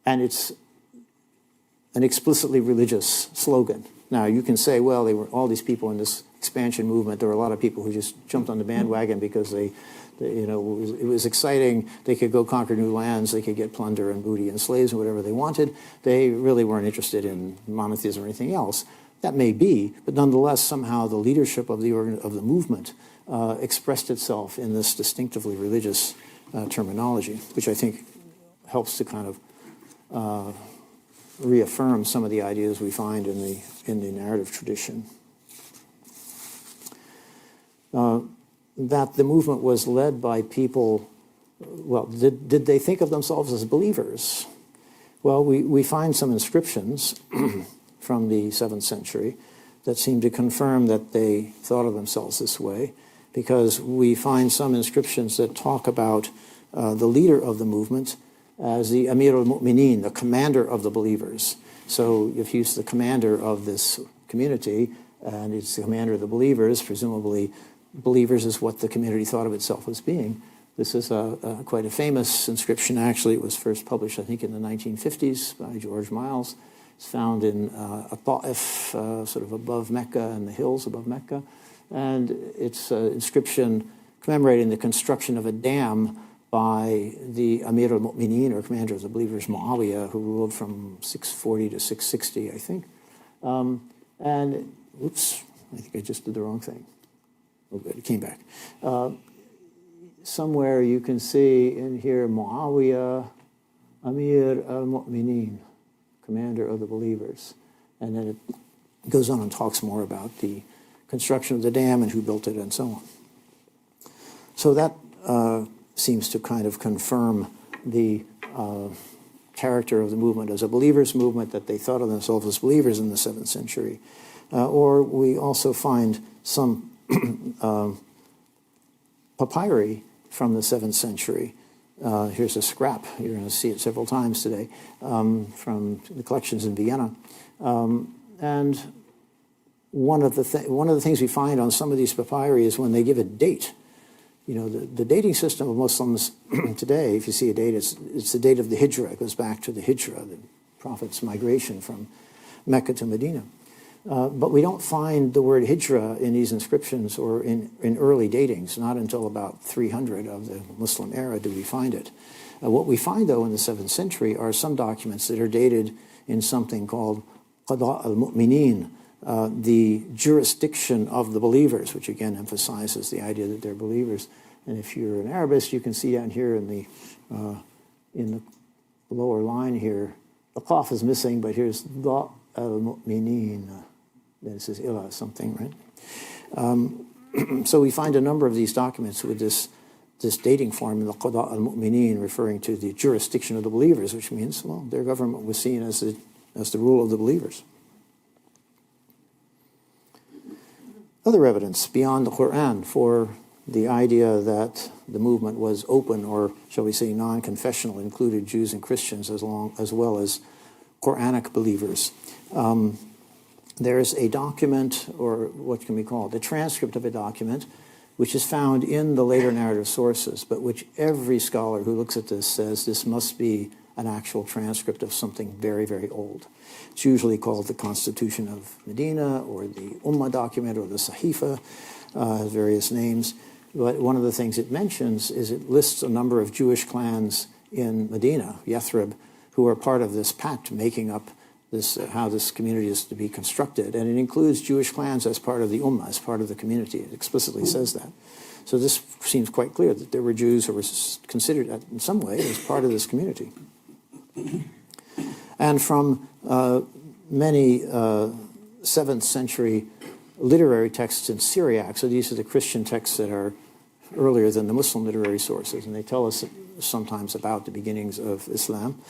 S2: it's an explicitly religious slogan. Now, you can say, well, they were all these people in this expansion movement. There were a lot of people who just jumped on the bandwagon because it was exciting. They could go conquer new lands. They could get plunder and booty and slaves and whatever they wanted. They really weren't interested in monotheism or anything else. That may be, but nonetheless, somehow the leadership of the movement expressed itself in this distinctively religious terminology, which I think helps to kind of reaffirm some of the ideas we find in the narrative tradition. That the movement was led by people, well, did they think of themselves as believers? Well, we find some inscriptions from the 7th century that seem to confirm that they thought of themselves this way, because we find some inscriptions that talk about the leader of the movement as the Amir al-Mu'mineen, the commander of the believers. So if he's the commander of this community, and it's the commander of the believers, presumably believers is what the community thought of itself as being. This is quite a famous inscription. Actually, it was first published, I think, in the 1950s by George Miles. It's found in Ta'if, sort of above Mecca, and the hills above Mecca. And it's an inscription commemorating the construction of a dam by the Amir al-Mu'mineen, or commander of the believers, Muawiyah, who ruled from 640 to 660, I think. And, oops, I think I just did the wrong thing. Oh, good, it came back. Somewhere you can see in here Muawiyah, Amir al-Mu'mineen, commander of the believers. And then it goes on and talks more about the construction of the dam and who built it and so on. So that seems to kind of confirm the character of the movement as a believers' movement, that they thought of themselves as believers in the 7th century. Or we also find some papyri from the 7th century. Here's a scrap. You're going to see it several times today from the collections in Vienna. And one of the things we find on some of these papyri is when they give a date. You know, the dating system of Muslims today, if you see a date, it's the date of the Hijrah. It goes back to the Hijrah, the Prophet's migration from Mecca to Medina. But we don't find the word Hijrah in these inscriptions or in early datings. Not until about 300 of the Muslim era do we find it. What we find, though, in the 7th century are some documents that are dated in something called Qada al-Mu'mineen, the jurisdiction of the believers, which again emphasizes the idea that they're believers. And if you're an Arabist, you can see down here in the lower line here, the qaf is missing, but here's Da al-Mu'mineen. Then it says ila something, right? So we find a number of these documents with this dating form in the Qada al-Mu'mineen, referring to the jurisdiction of the believers, which means, well, their government was seen as the rule of the believers. Other evidence beyond the Quran for the idea that the movement was open, or shall we say non-confessional, included Jews and Christians as well as Quranic believers. There's a document, or what can we call it, the transcript of a document, which is found in the later narrative sources, but which every scholar who looks at this says this must be an actual transcript of something very, very old. It's usually called the Constitution of Medina, or the Ummah document, or the Sahifa, has various names. But one of the things it mentions is it lists a number of Jewish clans in Medina, Yathrib, who are part of this pact making up this, how this community is to be constructed. And it includes Jewish clans as part of the Ummah, as part of the community. It explicitly says that. So this seems quite clear that there were Jews who were considered in some way as part of this community. And from many 7th century literary texts in Syriac, so these are the Christian texts that are earlier than the Muslim literary sources, and they tell us sometimes about the beginnings of Islam.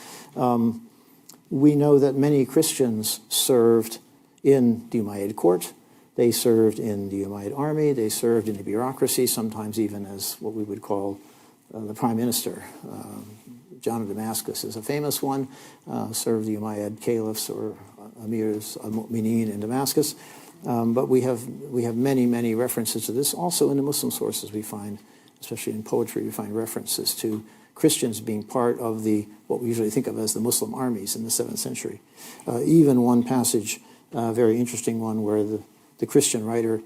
S2: We know that many Christians served in the Umayyad court. They served in the Umayyad army. They served in the bureaucracy, sometimes even as what we would call the prime minister. John of Damascus is a famous one, served the Umayyad caliphs or emirs al-Mu'mineen in Damascus. But we have many, many references to this. Also in the Muslim sources we find, especially in poetry, we find references to Christians being part of what we usually think of as the Muslim armies in the 7th century. Even one passage, a very interesting one, where the Christian writer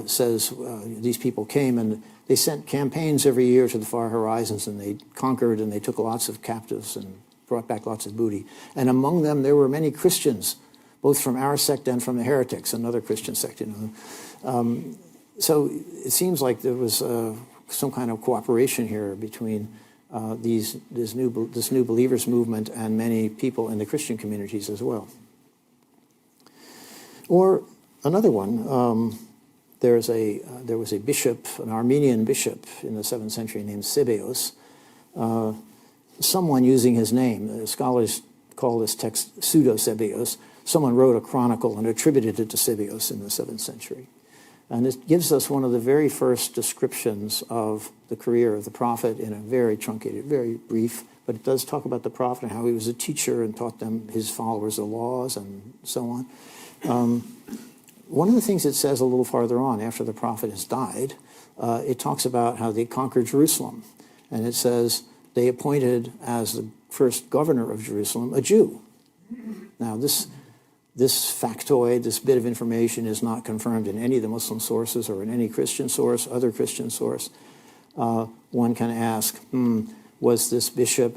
S2: says these people came and they sent campaigns every year to the far horizons, and they conquered and they took lots of captives and brought back lots of booty. And among them there were many Christians, both from our sect and from the heretics, another Christian sect. So it seems like there was some kind of cooperation here between this new believers movement and many people in the Christian communities as well. Or another one, there was a bishop, an Armenian bishop in the 7th century named Sebeos. Someone using his name, scholars call this text Pseudo-Sebeos. Someone wrote a chronicle and attributed it to Sebeos in the 7th century. And it gives us one of the very first descriptions of the career of the Prophet in a very truncated, very brief, but it does talk about the Prophet and how he was a teacher and taught them, his followers, the laws and so on. One of the things it says a little farther on, after the Prophet has died, it talks about how they conquered Jerusalem. And it says they appointed as the first governor of Jerusalem a Jew. Now, this factoid, this bit of information is not confirmed in any of the Muslim sources or in any Christian source, other Christian source. One can ask, was this bishop,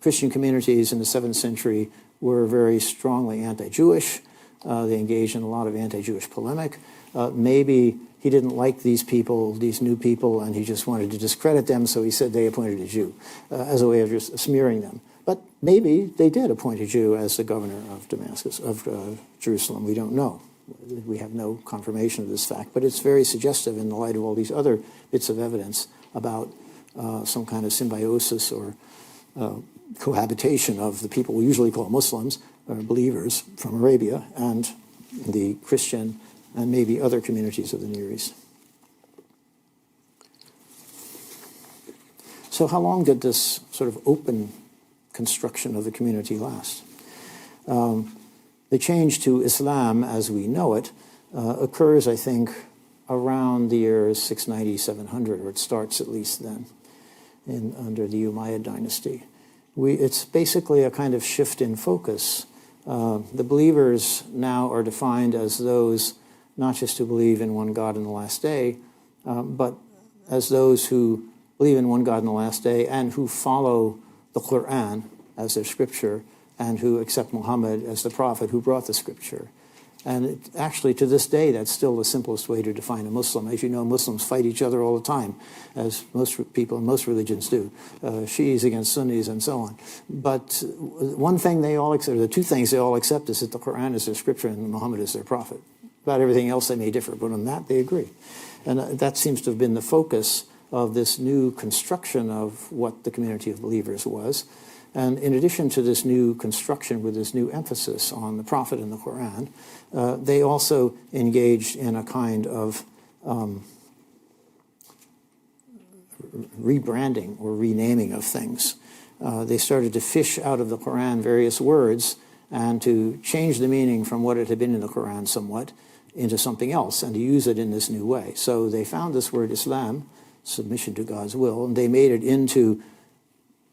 S2: Christian communities in the 7th century were very strongly anti-Jewish. They engaged in a lot of anti-Jewish polemic. Maybe he didn't like these people, these new people, and he just wanted to discredit them, so he said they appointed a Jew as a way of just smearing them. But maybe they did appoint a Jew as the governor of Damascus, of Jerusalem. We don't know. We have no confirmation of this fact, but it's very suggestive in the light of all these other bits of evidence about some kind of symbiosis or cohabitation of the people we usually call Muslims, or believers from Arabia, and the Christian and maybe other communities of the Near East. So how long did this sort of open construction of the community last? The change to Islam as we know it occurs, I think, around the years 690, 700, or it starts at least then, under the Umayyad dynasty. It's basically a kind of shift in focus. The believers now are defined as those not just who believe in one God in the last day, but as those who believe in one God in the last day and who follow the Quran as their scripture and who accept Muhammad as the prophet who brought the scripture. And actually, to this day, that's still the simplest way to define a Muslim. As you know, Muslims fight each other all the time, as most people in most religions do, Shiis against Sunnis and so on. But one thing they all accept, or the two things they all accept, is that the Quran is their scripture and Muhammad is their prophet. About everything else they may differ, but on that they agree. And that seems to have been the focus of this new construction of what the community of believers was. And in addition to this new construction with this new emphasis on the Prophet and the Quran, they also engaged in a kind of rebranding or renaming of things. They started to fish out of the Quran various words and to change the meaning from what it had been in the Quran somewhat into something else and to use it in this new way. So they found this word Islam, submission to God's will, and they made it into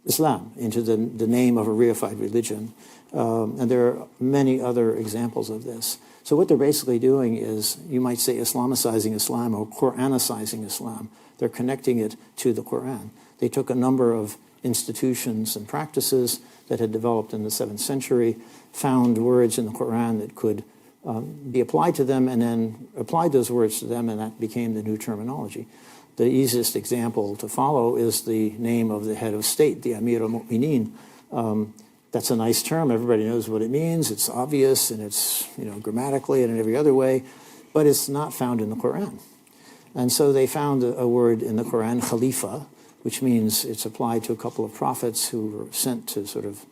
S2: Islam, into the name of a reified religion. And there are many other examples of this. So what they're basically doing is, you might say, Islamicizing Islam or Quranicizing Islam. They're connecting it to the Quran. They took a number of institutions and practices that had developed in the 7th century, found words in the Quran that could be applied to them, and then applied those words to them, and that became the new terminology. The easiest example to follow is the name of the head of state, the Amir al-Mu'mineen. That's a nice term. Everybody knows what it means. It's obvious, and it's grammatically and in every other way, but it's not found in the Quran. And so they found a word in the Quran, Khalifa, which means it's applied to a couple of prophets who were sent to sort of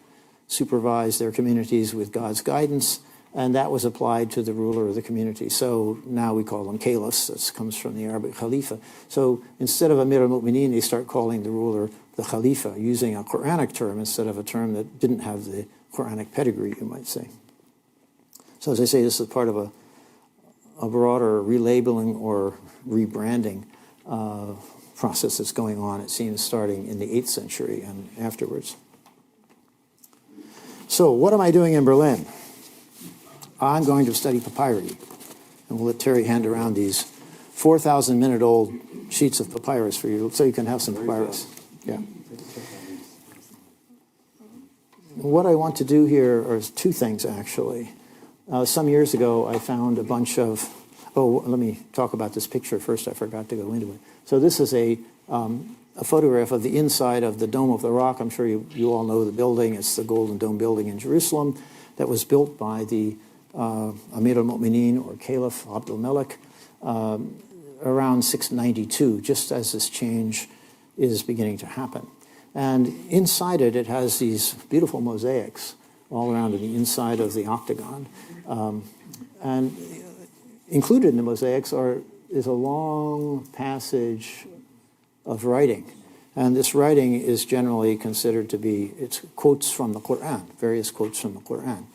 S2: supervise their communities with God's guidance, and that was applied to the ruler of the community. So now we call them caliphs. This comes from the Arabic Khalifa. So instead of Amir al-Mu'mineen, they start calling the ruler the Khalifa, using a Quranic term instead of a term that didn't have the Quranic pedigree, you might say. So as I say, this is part of a broader relabeling or rebranding process that's going on, it seems, starting in the 8th century and afterwards. So what am I doing in Berlin? I'm going to study papyri, and we'll let Terry hand around these 4,000-minute-old sheets of papyrus for you, so you can have some papyrus. Yeah. What I want to do here are two things, actually. Some years ago, I found a bunch of... Oh, let me talk about this picture first. I forgot to go into it. So this is a photograph of the inside of the Dome of the Rock. I'm sure you all know the building. It's the Golden Dome building in Jerusalem that was built by the Amir al-Mu'mineen, or Caliph Abdul Malik, around 692, just as this change is beginning to happen. And inside it, it has these beautiful mosaics all around on the inside of the octagon. And included in the mosaics are is a long passage of writing. And this writing is generally considered to be, it's quotes from the Quran, various quotes from the Quran.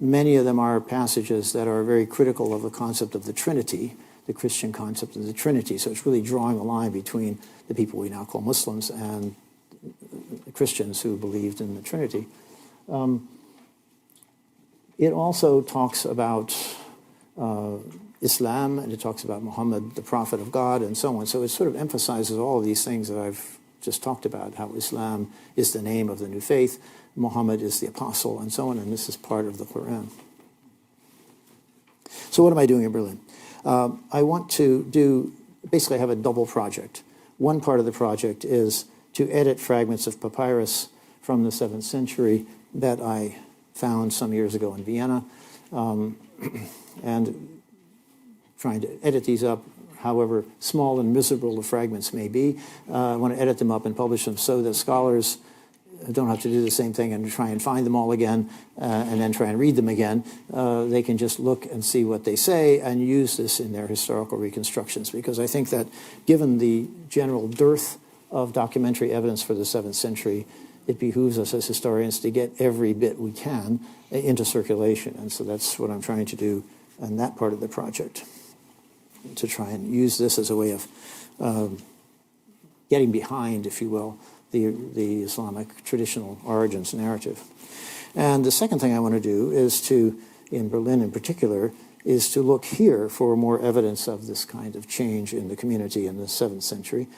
S2: Many of them are passages that are very critical of the concept of the Trinity, the Christian concept of the Trinity. So it's really drawing a line between the people we now call Muslims and the Christians who believed in the Trinity. It also talks about Islam, and it talks about Muhammad, the prophet of God, and so on. So it sort of emphasizes all of these things that I've just talked about, how Islam is the name of the new faith, Muhammad is the apostle, and so on, and this is part of the Quran. So what am I doing in Berlin? I want to basically have a double project. One part of the project is to edit fragments of papyrus from the 7th century that I found some years ago in Vienna, and trying to edit these up, however small and miserable the fragments may be. I want to edit them up and publish them so that scholars don't have to do the same thing and try and find them all again and then try and read them again. They can just look and see what they say and use this in their historical reconstructions, because I think that given the general dearth of documentary evidence for the 7th century, it behooves us as historians to get every bit we can into circulation. And so that's what I'm trying to do in that part of the project, to try and use this as a way of getting behind, if you will, the Islamic traditional origins narrative. And the second thing I want to do is to, in Berlin in particular, is to look here for more evidence of this kind of change in the community in the 7th century,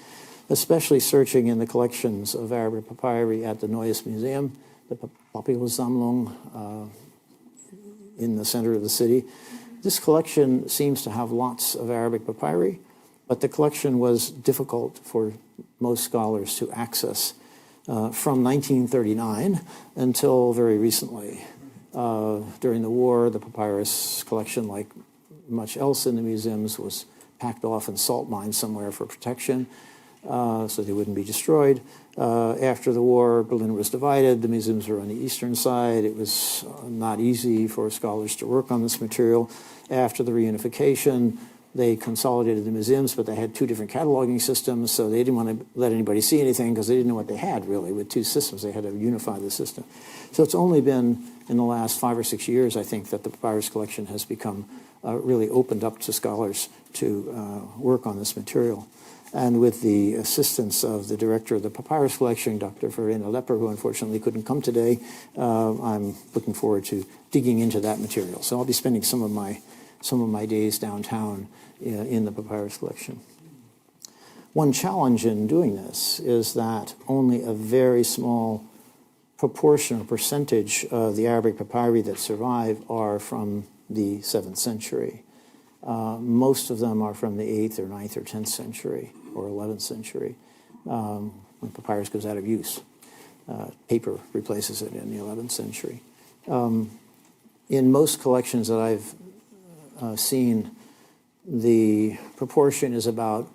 S2: especially searching in the collections of Arabic papyri at the Neues Museum, the Papyrussammlung in the center of the city. This collection seems to have lots of Arabic papyri, but the collection was difficult for most scholars to access from 1939 until very recently. During the war, the papyrus collection, like much else in the museums, was packed off in salt mines somewhere for protection, so they wouldn't be destroyed. After the war, Berlin was divided. The museums were on the eastern side. It was not easy for scholars to work on this material. After the reunification, they consolidated the museums, but they had two different cataloging systems, so they didn't want to let anybody see anything because they didn't know what they had, really, with two systems. They had to unify the system. So it's only been in the last 5 or 6 years, I think, that the papyrus collection has become really opened up to scholars to work on this material. And with the assistance of the director of the papyrus collection, Dr. Verena Lepper, who unfortunately couldn't come today, I'm looking forward to digging into that material. So I'll be spending some of my days downtown in the papyrus collection. One challenge in doing this is that only a very small proportion or percentage of the Arabic papyri that survive are from the 7th century. Most of them are from the 8th or 9th or 10th century or 11th century, when papyrus goes out of use. Paper replaces it in the 11th century. In most collections that I've seen, the proportion is about,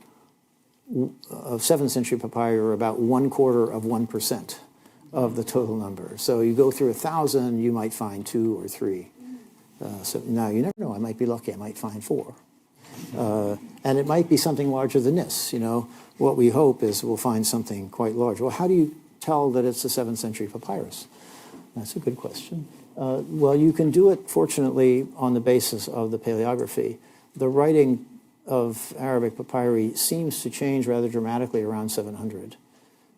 S2: of 7th century papyri, are about 0.25% of the total number. So you go through 1,000, you might find 2 or 3. So now you never know. I might be lucky. I might find 4. And it might be something larger than this. You know, what we hope is we'll find something quite large. Well, how do you tell that it's a 7th century papyrus? That's a good question. Well, you can do it, fortunately, on the basis of the paleography. The writing of Arabic papyri seems to change rather dramatically around 700.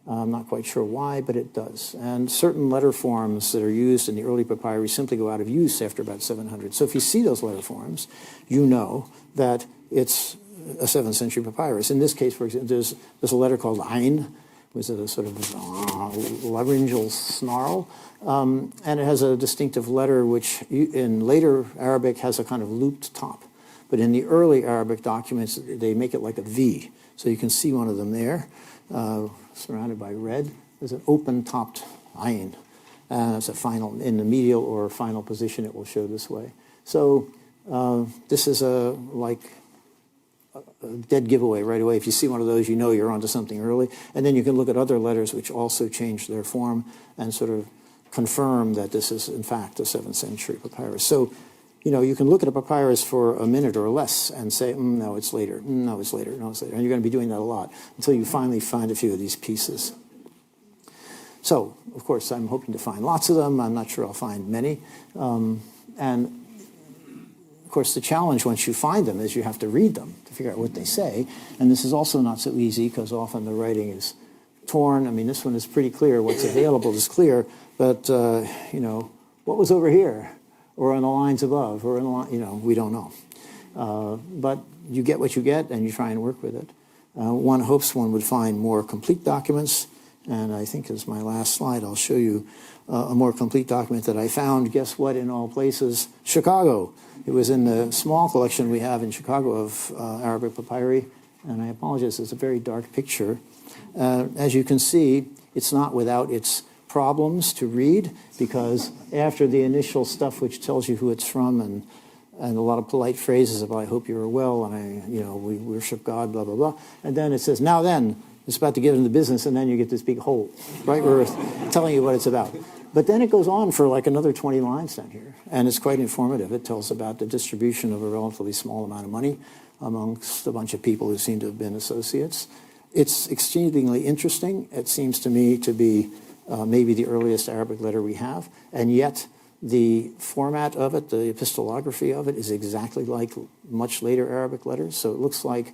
S2: I'm not quite sure why, but it does. And certain letter forms that are used in the early papyri simply go out of use after about 700. So if you see those letter forms, you know that it's a 7th century papyrus. In this case, for example, there's a letter called Ain, which is a sort of laryngeal snarl. And it has a distinctive letter which in later Arabic has a kind of looped top. But in the early Arabic documents, they make it like a V. So you can see one of them there, surrounded by red. There's an open-topped ayin. And it's a final, in the medial or final position, it will show this way. So this is a dead giveaway right away. If you see one of those, you know you're onto something early. And then you can look at other letters which also change their form and sort of confirm that this is, in fact, a 7th century papyrus. So you can look at a papyrus for a minute or less and say, no, it's later, no, it's later, no, it's later. And you're going to be doing that a lot until you finally find a few of these pieces. So, of course, I'm hoping to find lots of them. I'm not sure I'll find many. And, of course, the challenge once you find them is you have to read them to figure out what they say. And this is also not so easy because often the writing is torn. I mean, this one is pretty clear. What's available is clear. But, what was over here? Or on the lines above? Or in the line, we don't know. But you get what you get, and you try and work with it. One hopes one would find more complete documents. And I think as my last slide, I'll show you a more complete document that I found. Guess what, in all places? Chicago. It was in the small collection we have in Chicago of Arabic papyri. And I apologize, it's a very dark picture. As you can see, it's not without its problems to read, because after the initial stuff which tells you who it's from and a lot of polite phrases about I hope you're well and we worship God, blah, blah, blah. And then it says, now then, it's about to get into business, and then you get this big hole, right, where it's telling you what it's about. But then it goes on for like another 20 lines down here, and it's quite informative. It tells about the distribution of a relatively small amount of money amongst a bunch of people who seem to have been associates. It's exceedingly interesting. It seems to me to be maybe the earliest Arabic letter we have, and yet the format of it, the epistolography of it, is exactly like much later Arabic letters. So it looks like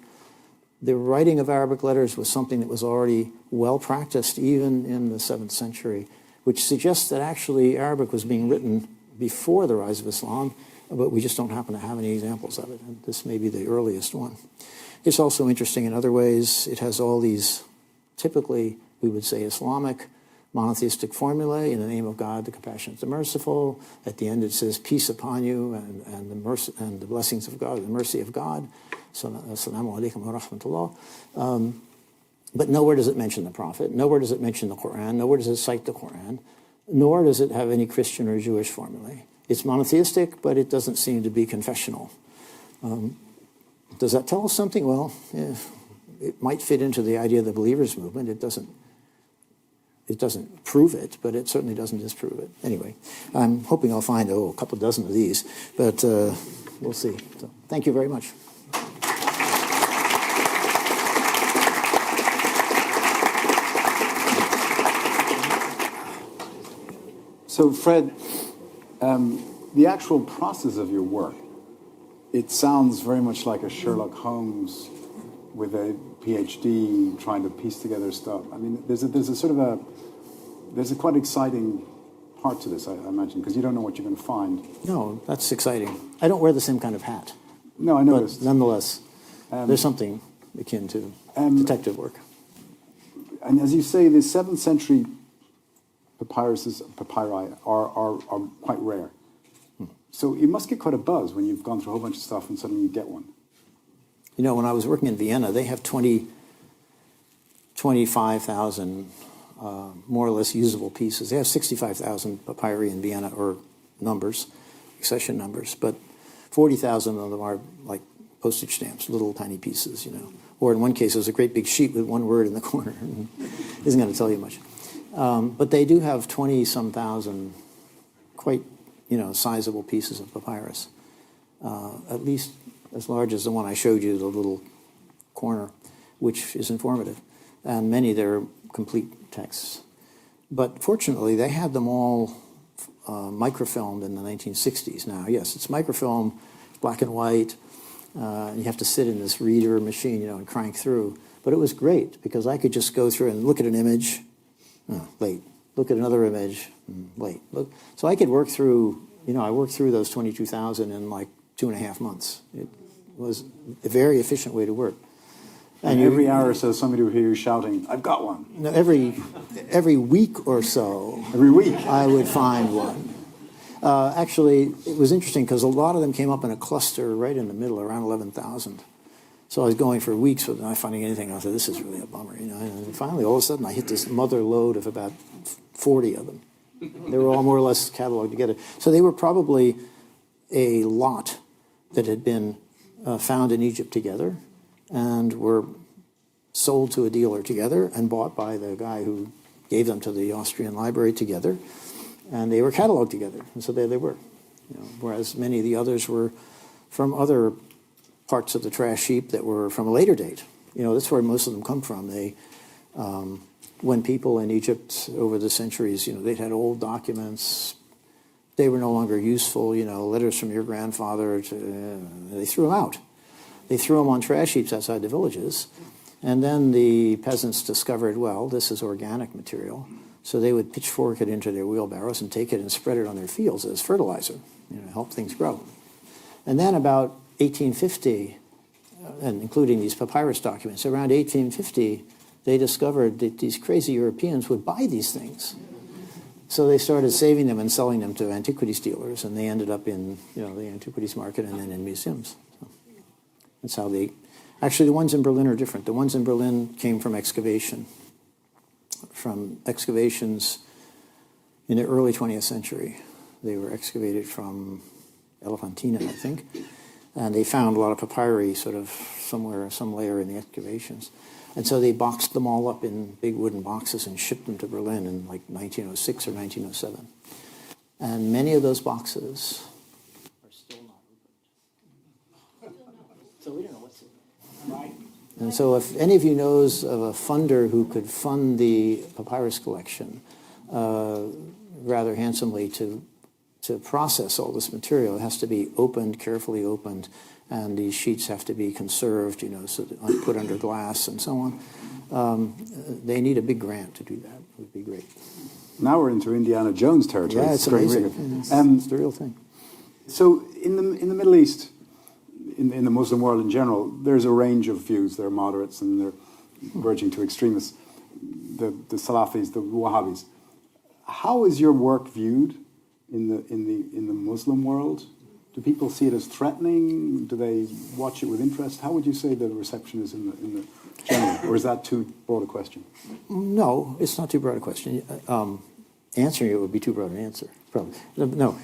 S2: the writing of Arabic letters was something that was already well practiced even in the 7th century, which suggests that actually Arabic was being written before the rise of Islam, but we just don't happen to have any examples of it. And this may be the earliest one. It's also interesting in other ways. It has all these, typically, we would say Islamic, monotheistic formulae: in the name of God, the compassionate, the merciful. At the end it says, peace upon you and the mercy and the blessings of God, the mercy of God. Assalamu alaikum wa rahmatullah. But nowhere does it mention the Prophet. Nowhere does it mention the Quran. Nowhere does it cite the Quran. Nor does it have any Christian or Jewish formulae. It's monotheistic, but it doesn't seem to be confessional. Does that tell us something? Well, it might fit into the idea of the believers movement. It doesn't prove it, but it certainly doesn't disprove it. Anyway, I'm hoping I'll find, a couple dozen of these, but we'll see. So, thank you very much.
S3: So, Fred, the actual process of your work, it sounds very much like a Sherlock Holmes with a PhD trying to piece together stuff. I mean, there's a quite exciting part to this, I imagine, because you don't know what you're going to find.
S2: No, that's exciting. I don't wear the same kind of hat.
S3: No, I noticed.
S2: But nonetheless, there's something akin to detective work.
S3: And as you say, the 7th century papyri are quite rare. So you must get quite a buzz when you've gone through a whole bunch of stuff and suddenly you get one.
S2: When I was working in Vienna, they have 25,000 more or less usable pieces. They have 65,000 papyri in Vienna, or numbers, accession numbers, but 40,000 of them are like postage stamps, little tiny pieces, Or in one case, it was a great big sheet with one word in the corner. Isn't going to tell you much. But they do have 20-some thousand quite, sizable pieces of papyrus, at least as large as the one I showed you, the little corner, which is informative. And many, they're complete texts. But fortunately, they had them all microfilmed in the 1960s now. Yes, it's microfilm, black and white. You have to sit in this reader machine, and crank through. But it was great because I could just go through and look at an image, late. Look at another image, late. Look. So I could work through, I worked through those 22,000 in like 2.5 months. It was a very efficient way to work.
S3: And every hour or so, somebody would hear you shouting, "I've got one."
S2: No, every week or so.
S3: Every week?
S2: I would find one. Actually, it was interesting because a lot of them came up in a cluster right in the middle, around 11,000. So I was going for weeks without not finding anything. I thought, this is really a bummer, And finally, all of a sudden, I hit this mother lode of about 40 of them. They were all more or less cataloged together. So they were probably a lot that had been found in Egypt together and were sold to a dealer together and bought by the guy who gave them to the Austrian library together. And they were cataloged together. And so there they were. whereas many of the others were from other parts of the trash heap that were from a later date. That's where most of them come from. When people in Egypt over the centuries, they'd had old documents, they were no longer useful, letters from your grandfather, they threw them out. They threw them on trash heaps outside the villages. And then the peasants discovered, well, this is organic material. So they would pitchfork it into their wheelbarrows and take it and spread it on their fields as fertilizer, help things grow. And then about 1850, and including these papyrus documents, around 1850, they discovered that these crazy Europeans would buy these things. So they started saving them and selling them to antiquities dealers, and they ended up in the antiquities market and then in museums. So that's how they... Actually, the ones in Berlin are different. The ones in Berlin came from excavations in the early 20th century. They were excavated from Elefantina, I think, and they found a lot of papyri sort of somewhere, some layer in the excavations. And so they boxed them all up in big wooden boxes and shipped them to Berlin in like 1906 or 1907. And many of those boxes are still not opened. So we don't know what's in there. Right. And so if any of you knows of a funder who could fund the papyrus collection rather handsomely to process all this material, it has to be opened, carefully opened, and these sheets have to be conserved, so put under glass and so on. They need a big grant to do that. It would be great.
S3: Now we're into Indiana Jones territory.
S2: Yeah, it's amazing. It's the real thing.
S3: So in the Middle East, in the Muslim world in general, there's a range of views. There are moderates and they're verging to extremists, the Salafis, the Wahhabis. How is your work viewed in the Muslim world? Do people see it as threatening? Do they watch it with interest? How would you say the reception is in the general? Or is that too broad a question?
S2: No, it's not too broad a question. Answering it would be too broad an answer, probably. No,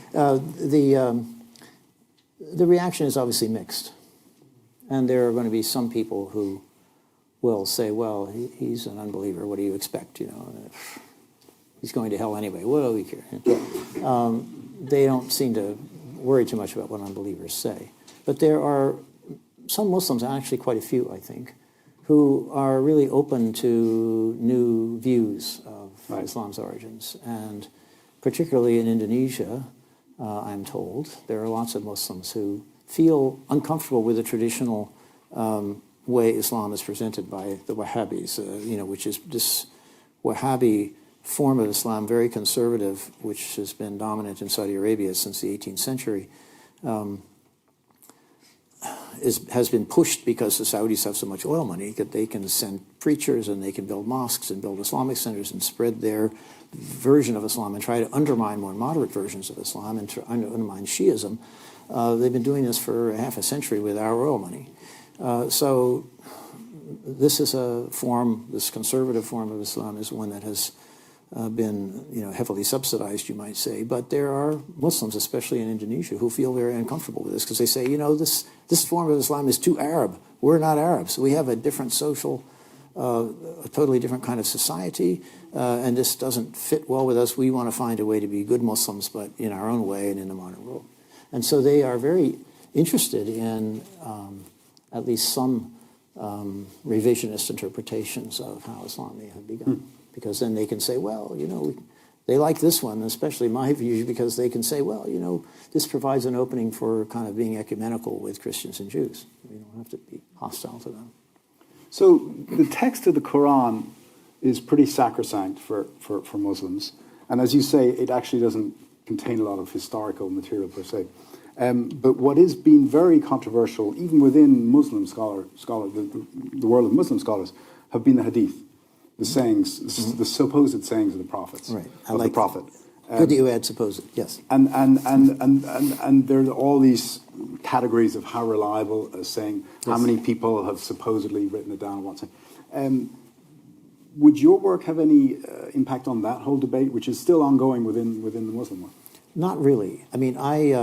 S2: the reaction is obviously mixed. And there are going to be some people who will say, well, he's an unbeliever. What do you expect? He's going to hell anyway. What do we care? They don't seem to worry too much about what unbelievers say. But there are some Muslims, actually quite a few, I think, who are really open to new views of Islam's origins. And particularly in Indonesia, I'm told, there are lots of Muslims who feel uncomfortable with the traditional way Islam is presented by the Wahhabis, which is this Wahhabi form of Islam, very conservative, which has been dominant in Saudi Arabia since the 18th century, has been pushed because the Saudis have so much oil money that they can send preachers and they can build mosques and build Islamic centers and spread their version of Islam and try to undermine more moderate versions of Islam and to undermine Shiism. They've been doing this for half a century with our oil money. So this is a form, this conservative form of Islam is one that has been heavily subsidized, you might say. But there are Muslims, especially in Indonesia, who feel very uncomfortable with this because they say, this form of Islam is too Arab. We're not Arabs. We have a different social, a totally different kind of society, and this doesn't fit well with us. We want to find a way to be good Muslims, but in our own way and in the modern world. And so they are very interested in at least some revisionist interpretations of how Islam may have begun. Because then they can say, well, they like this one, especially my view, because they can say, well, this provides an opening for kind of being ecumenical with Christians and Jews. We don't have to be hostile to them.
S3: So the text of the Quran is pretty sacrosanct for Muslims. And as you say, it actually doesn't contain a lot of historical material per se. But what is being very controversial, even within Muslim the world of Muslim scholars, have been the hadith. The sayings, the supposed sayings of the prophets,
S2: right.
S3: Of the prophet.
S2: Good that you add supposed, yes.
S3: And there are all these categories of how reliable a saying, how many people have supposedly written it down, what's it. Would your work have any impact on that whole debate, which is still ongoing within the Muslim world?
S2: Not really. I mean, I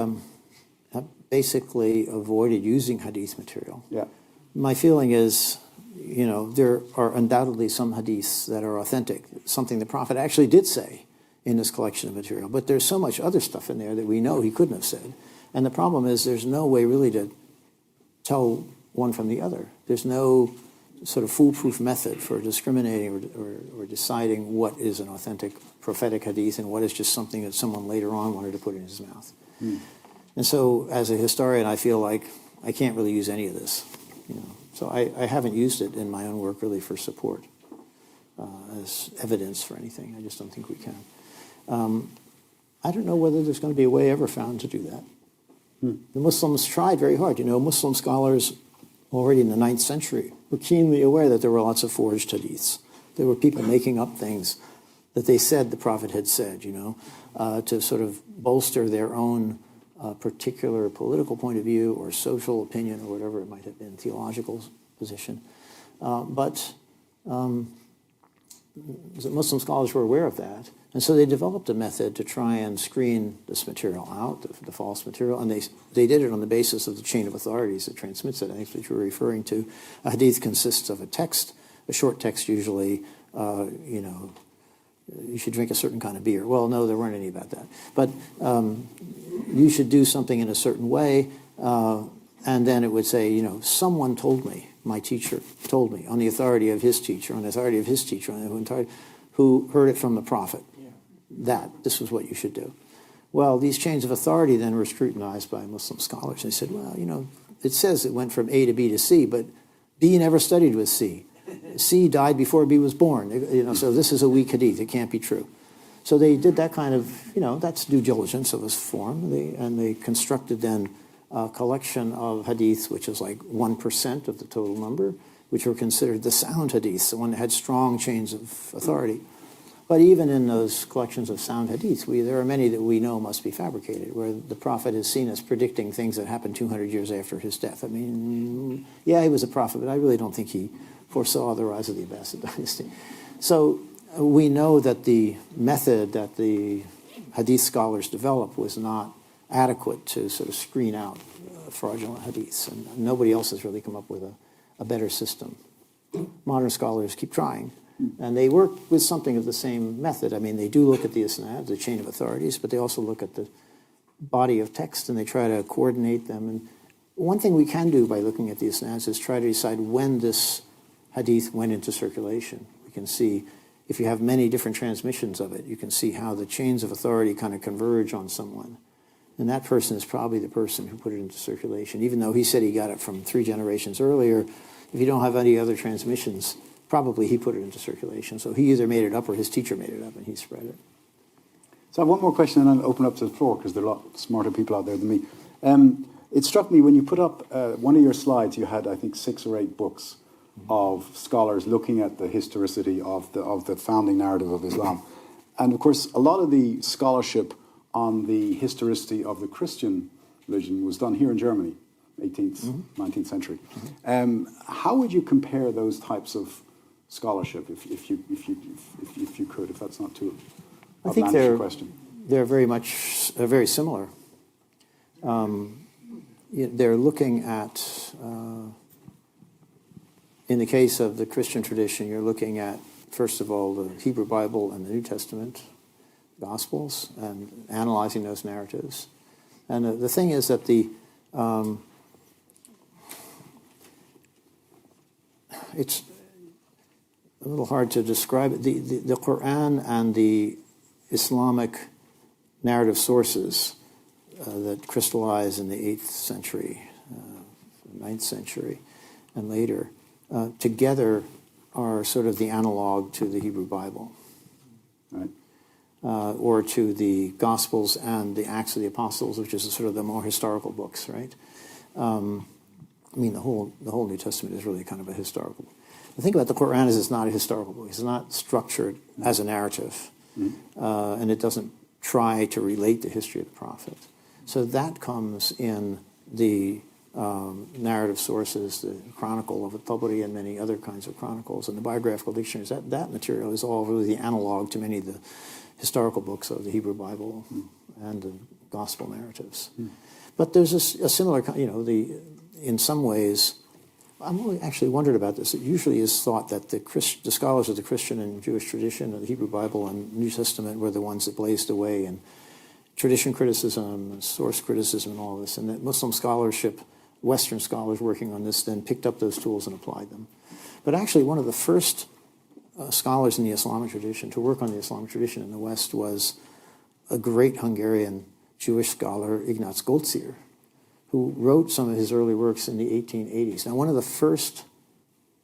S2: have basically avoided using hadith material.
S3: Yeah.
S2: My feeling is, there are undoubtedly some hadiths that are authentic, something the Prophet actually did say in this collection of material. But there's so much other stuff in there that we know he couldn't have said. And the problem is there's no way really to tell one from the other. There's no sort of foolproof method for discriminating or deciding what is an authentic prophetic hadith and what is just something that someone later on wanted to put in his mouth. And so as a historian, I feel like I can't really use any of this. So I haven't used it in my own work really for support as evidence for anything. I just don't think we can. I don't know whether there's going to be a way ever found to do that. The Muslims tried very hard. Muslim scholars already in the 9th century were keenly aware that there were lots of forged hadiths. There were people making up things that they said the Prophet had said, to sort of bolster their own particular political point of view or social opinion or whatever it might have been, theological position. But Muslim scholars were aware of that. And so they developed a method to try and screen this material out, the false material, and they did it on the basis of the chain of authorities that transmits it. I think what you were referring to. A hadith consists of a text, a short text usually, you should drink a certain kind of beer. Well, no, there weren't any about that. But you should do something in a certain way, and then it would say, someone told me, my teacher told me, on the authority of his teacher, on the authority of his teacher, who heard it from the Prophet. This was what you should do. Well, these chains of authority then were scrutinized by Muslim scholars. They said, well, it says it went from A to B to C, but B never studied with C. C died before B was born. So this is a weak hadith. It can't be true. So they did that kind of, that's due diligence of a form. And they constructed then a collection of hadiths, which is like 1% of the total number, which were considered the sound hadiths, the one that had strong chains of authority. But even in those collections of sound hadiths, there are many that we know must be fabricated, where the Prophet is seen as predicting things that happened 200 years after his death. I mean, yeah, he was a prophet, but I really don't think he foresaw the rise of the Abbasid dynasty. So we know that the method that the hadith scholars developed was not adequate to sort of screen out fraudulent hadiths, and nobody else has really come up with a better system. Modern scholars keep trying. And they work with something of the same method. I mean, they do look at the isnad, the chain of authorities, but they also look at the body of text and they try to coordinate them. And one thing we can do by looking at the isnads is try to decide when this hadith went into circulation. We can see, if you have many different transmissions of it, you can see how the chains of authority kind of converge on someone. And that person is probably the person who put it into circulation. Even though he said he got it from 3 generations earlier, if you don't have any other transmissions, probably he put it into circulation. So he either made it up or his teacher made it up and he spread it.
S3: So I have one more question and then I'll open up to the floor because there are a lot smarter people out there than me. It struck me when you put up one of your slides, you had, I think, 6 or 8 books of scholars looking at the historicity of the founding narrative of Islam. And of course, a lot of the scholarship on the historicity of the Christian religion was done here in Germany, 18th, 19th century. How would you compare those types of scholarship, if you could, if that's not too outlandish a question?
S2: They're very much very similar. They're looking at, in the case of the Christian tradition, you're looking at, first of all, the Hebrew Bible and the New Testament Gospels and analyzing those narratives. And the thing is that it's a little hard to describe it. The Quran and the Islamic narrative sources that crystallize in the 8th century, 9th century, and later, together are sort of the analog to the Hebrew Bible.
S3: Right.
S2: Or to the Gospels and the Acts of the Apostles, which is sort of the more historical books, right? I mean, the whole New Testament is really kind of a historical book. The thing about the Quran is it's not a historical book. It's not structured as a narrative, and it doesn't try to relate the history of the prophet. So that comes in the narrative sources, the Chronicle of Tabari and many other kinds of chronicles, and the biographical dictionaries. That material is all really the analog to many of the historical books of the Hebrew Bible and the gospel narratives. But there's a similar, in some ways, actually wondered about this. It usually is thought that the scholars of the Christian and Jewish tradition, of the Hebrew Bible and New Testament, were the ones that blazed the way in tradition criticism, source criticism, and all this, and that Muslim scholarship, Western scholars working on this, then picked up those tools and applied them. But actually, one of the first scholars in the Islamic tradition to work on the Islamic tradition in the West was a great Hungarian Jewish scholar, Ignaz Goldziher, who wrote some of his early works in the 1880s. Now, one of the first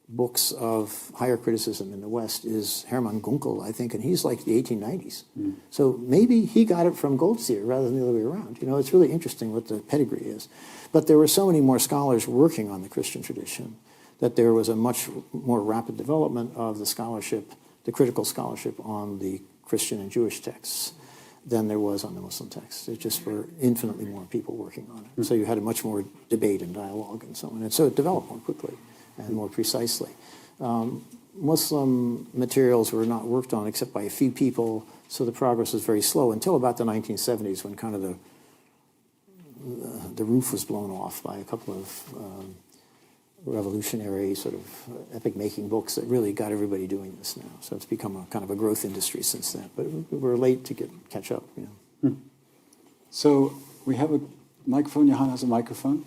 S2: books of higher criticism in the West is Hermann Gunkel, I think, and he's like the 1890s. So maybe he got it from Goldziher rather than the other way around. You know, it's really interesting what the pedigree is. But there were so many more scholars working on the Christian tradition that there was a much more rapid development of the scholarship, the critical scholarship on the Christian and Jewish texts than there was on the Muslim texts. There just were infinitely more people working on it. So you had a much more debate and dialogue and so on. And so it developed more quickly and more precisely. Muslim materials were not worked on except by a few people, so the progress was very slow until about the 1970s when kind of the roof was blown off by a couple of revolutionary sort of epic-making books that really got everybody doing this now. So it's become a kind of a growth industry since then. But we're late to catch up. You know.
S3: So we have a microphone. Johan has a microphone.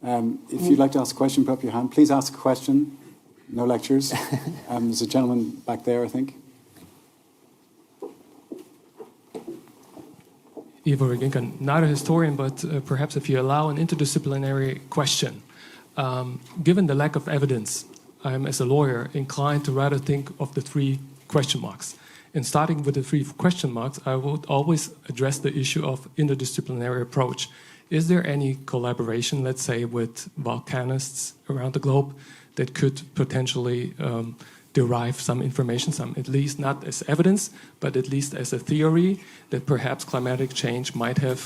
S3: If you'd like to ask a question, put up your hand. Please ask a question. No lectures. There's a gentleman back there, I think.
S4: Ivo Reginkan, not a historian, but perhaps if you allow an interdisciplinary question. Given the lack of evidence, I'm, as a lawyer, inclined to rather think of the 3 question marks. And starting with the 3 question marks, I would always address the issue of interdisciplinary approach. Is there any collaboration, let's say, with volcanists around the globe that could potentially derive some information, some at least not as evidence, but at least as a theory that perhaps climatic change might have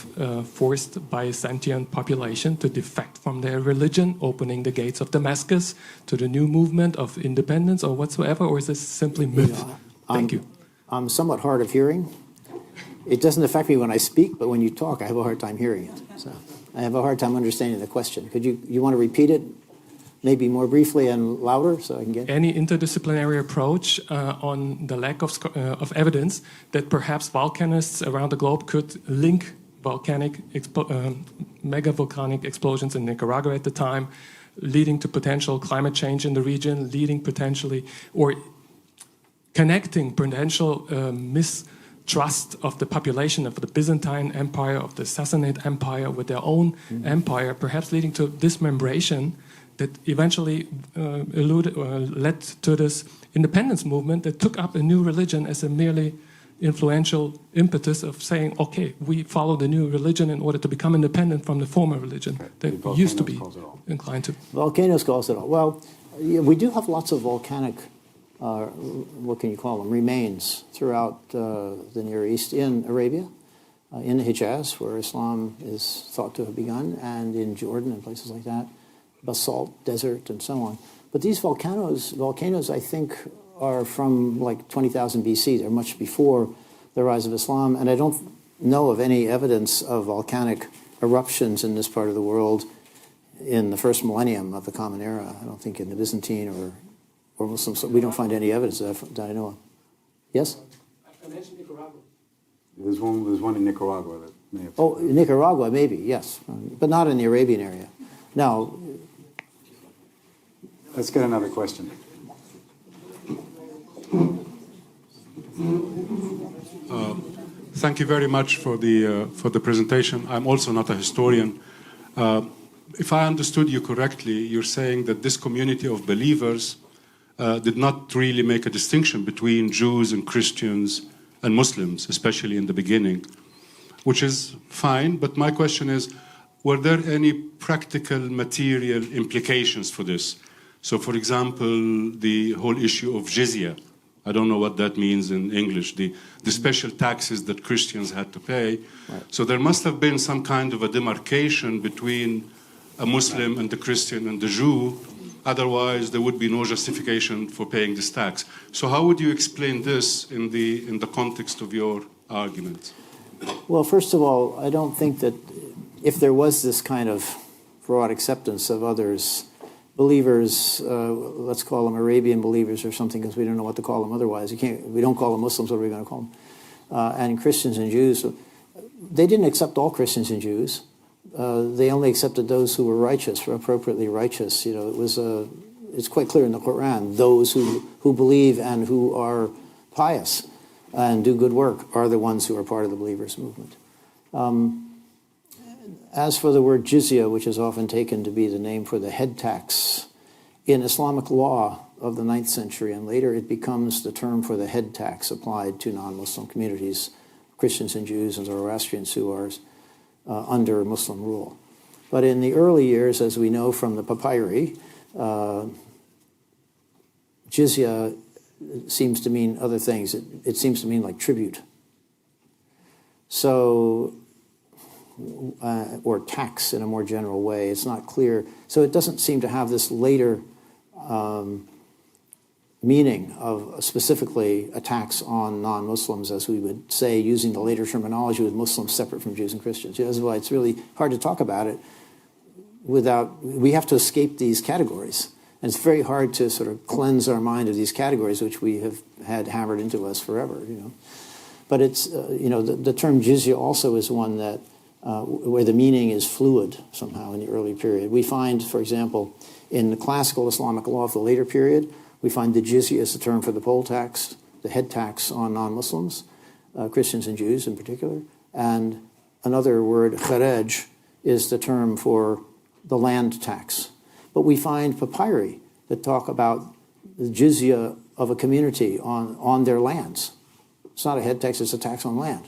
S4: forced by a sentient population to defect from their religion, opening the gates of Damascus to the new movement of independence or whatsoever, or is this simply myth? Thank you.
S2: I'm somewhat hard of hearing. It doesn't affect me when I speak, but when you talk, I have a hard time hearing it. So I have a hard time understanding the question. Could you want to repeat it? Maybe more briefly and louder so I can get it?
S4: Any interdisciplinary approach on the lack of evidence that perhaps volcanists around the globe could link mega-volcanic explosions in Nicaragua at the time, leading to potential climate change in the region, leading potentially, or connecting potential mistrust of the population of the Byzantine Empire, of the Sassanid Empire with their own empire, perhaps leading to dismembration that eventually led to this independence movement that took up a new religion as a merely influential impetus of saying, okay, we follow the new religion in order to become independent from the former religion that we used to be inclined to.
S2: Volcanoes cause it all. Well, yeah, we do have lots of volcanic, what can you call them, remains throughout the Near East, in Arabia, in the Hijaz, where Islam is thought to have begun, and in Jordan and places like that. Basalt desert and so on. But these volcanoes, I think, are from like 20,000 BC. They're much before the rise of Islam, and I don't know of any evidence of volcanic eruptions in this part of the world in the first millennium of the Common Era. I don't think in the Byzantine or Muslim. So we don't find any evidence that I know of. Yes?
S4: I mentioned Nicaragua.
S3: There's one in Nicaragua that may have...
S2: Oh, Nicaragua, maybe, yes. But not in the Arabian area. Now...
S3: Let's get another question.
S5: Thank you very much for the presentation. I'm also not a historian. If I understood you correctly, you're saying that this community of believers did not really make a distinction between Jews and Christians and Muslims, especially in the beginning, which is fine. But my question is, were there any practical material implications for this? So, for example, the whole issue of jizya, I don't know what that means in English, the special taxes that Christians had to pay. Right. So there must have been some kind of a demarcation between a Muslim and the Christian and the Jew. Otherwise, there would be no justification for paying this tax. So how would you explain this in the context of your argument?
S2: Well, first of all, I don't think that if there was this kind of broad acceptance of others believers, let's call them Arabian believers or something, because we don't know what to call them otherwise. We don't call them Muslims, what are we going to call them? And Christians and Jews. They didn't accept all Christians and Jews. They only accepted those who were righteous, were appropriately righteous. You know, it's quite clear in the Quran, those who believe and who are pious and do good work are the ones who are part of the believers movement. As for the word jizya, which is often taken to be the name for the head tax, in Islamic law of the 9th century and later, it becomes the term for the head tax applied to non-Muslim communities, Christians and Jews and Zoroastrians who are under Muslim rule. But in the early years, as we know from the papyri, jizya seems to mean other things. It seems to mean like tribute. So, or tax in a more general way. It's not clear. So it doesn't seem to have this later meaning of specifically a tax on non-Muslims, as we would say, using the later terminology with Muslims separate from Jews and Christians. You know, that's why it's really hard to talk about it without, we have to escape these categories. And it's very hard to sort of cleanse our mind of these categories, which we have had hammered into us forever, you know. But it's, you know, the term jizya also is one that, where the meaning is fluid somehow in the early period. We find, for example, in the classical Islamic law of the later period, we find the jizya is the term for the poll tax, the head tax on non-Muslims, Christians and Jews in particular. And another word, kharaj, is the term for the land tax. But we find papyri that talk about the jizya of a community on their lands. It's not a head tax, it's a tax on land.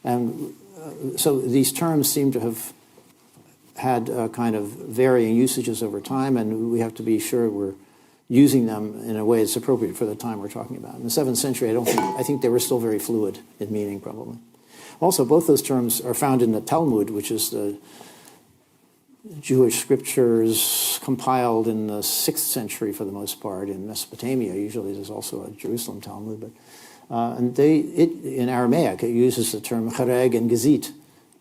S2: And so these terms seem to have had kind of varying usages over time, and we have to be sure we're using them in a way that's appropriate for the time we're talking about. In the 7th century, I think they were still very fluid in meaning, probably. Also, both those terms are found in the Talmud, which is the Jewish scriptures compiled in the 6th century for the most part in Mesopotamia. Usually there's also a Jerusalem Talmud, but and in Aramaic, it uses the term kharaj and gazit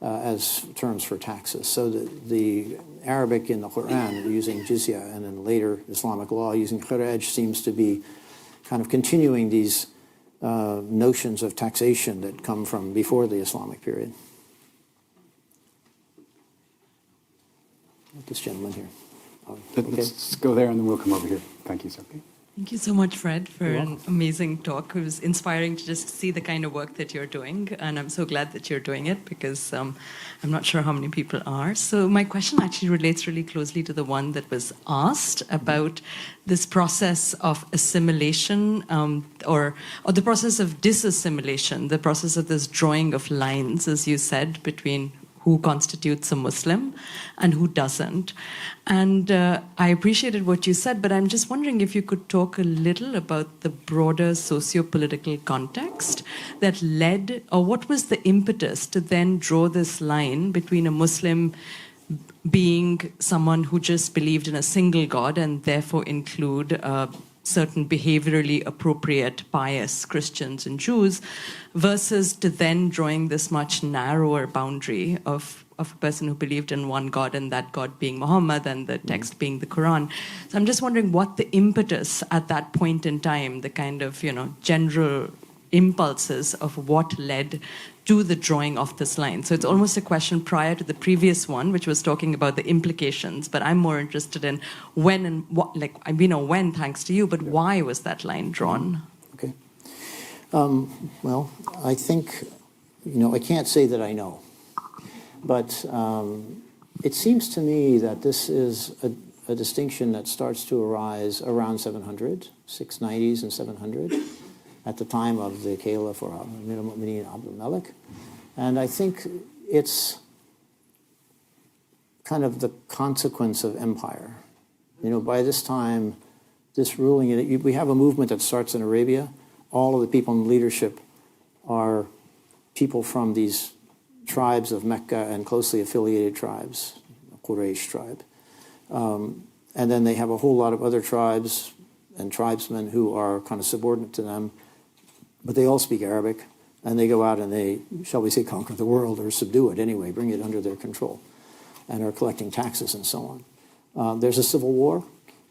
S2: as terms for taxes. So the Arabic in the Quran using jizya, and in later Islamic law using kharaj, seems to be kind of continuing these notions of taxation that come from before the Islamic period. This gentleman here.
S3: Let's go there and then we'll come over here. Thank you, sir.
S6: Thank you so much, Fred, for an amazing talk. It was inspiring to just see the kind of work that you're doing, and I'm so glad that you're doing it because I'm not sure how many people are. So my question actually relates really closely to the one that was asked about this process of assimilation or the process of disassimilation, the process of this drawing of lines, as you said, between who constitutes a Muslim and who doesn't. And I appreciated what you said, but I'm just wondering if you could talk a little about the broader socio-political context that led, or what was the impetus to then draw this line between a Muslim being someone who just believed in a single God and therefore include certain behaviorally appropriate, pious Christians and Jews, versus to then drawing this much narrower boundary of a person who believed in one God, and that God being Muhammad and the text being the Quran. So I'm just wondering what the impetus at that point in time, the kind of, general impulses of what led to the drawing of this line. So it's almost a question prior to the previous one, which was talking about the implications, but I'm more interested in when and what, we know when, thanks to you, but why was that line drawn?
S2: Okay. Well, I think, I can't say that I know, but it seems to me that this is a distinction that starts to arise around 700, 690s and 700. At the time of the Caliph or Amir al-Mu'mineen Abdul Malik. And I think it's kind of the consequence of empire. By this time, this ruling, we have a movement that starts in Arabia. All of the people in leadership are people from these tribes of Mecca and closely affiliated tribes, the Quraysh tribe. And then they have a whole lot of other tribes and tribesmen who are kind of subordinate to them. But they all speak Arabic, and they go out and they, shall we say, conquer the world or subdue it anyway, bring it under their control, and are collecting taxes and so on. There's a civil war,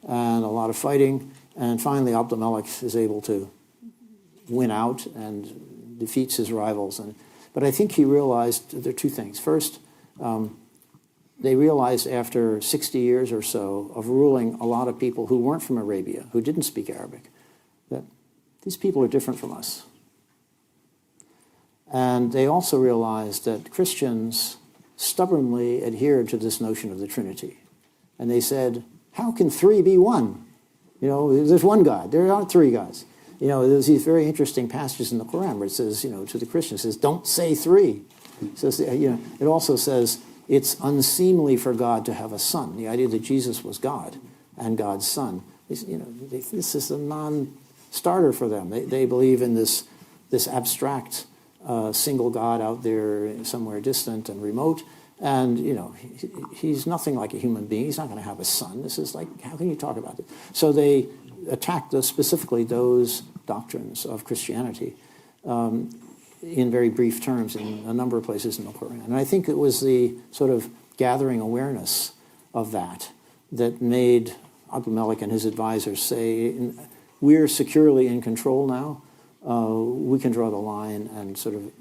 S2: and a lot of fighting. And finally, Abd al-Malik is able to win out and defeats his rivals. But I think he realized there are two things. First, they realized after 60 years or so of ruling a lot of people who weren't from Arabia, who didn't speak Arabic, that these people are different from us. And they also realized that Christians stubbornly adhered to this notion of the Trinity. And they said, how can three be one? You know, there's one God. There aren't three gods. You know, there's these very interesting passages in the Quran where it says, you know, to the Christians, it says, don't say three. It says, you know, it also says, it's unseemly for God to have a son. The idea that Jesus was God and God's son, you know, this is a non-starter for them. They believe in this abstract single God out there somewhere distant and remote. And, you know, he's nothing like a human being. He's not going to have a son. This is like, how can you talk about it? So they attacked specifically those doctrines of Christianity in very brief terms in a number of places in the Quran. And I think it was the sort of gathering awareness of that made Abd al-Malik and his advisors say, we're securely in control now. We can draw the line and sort of,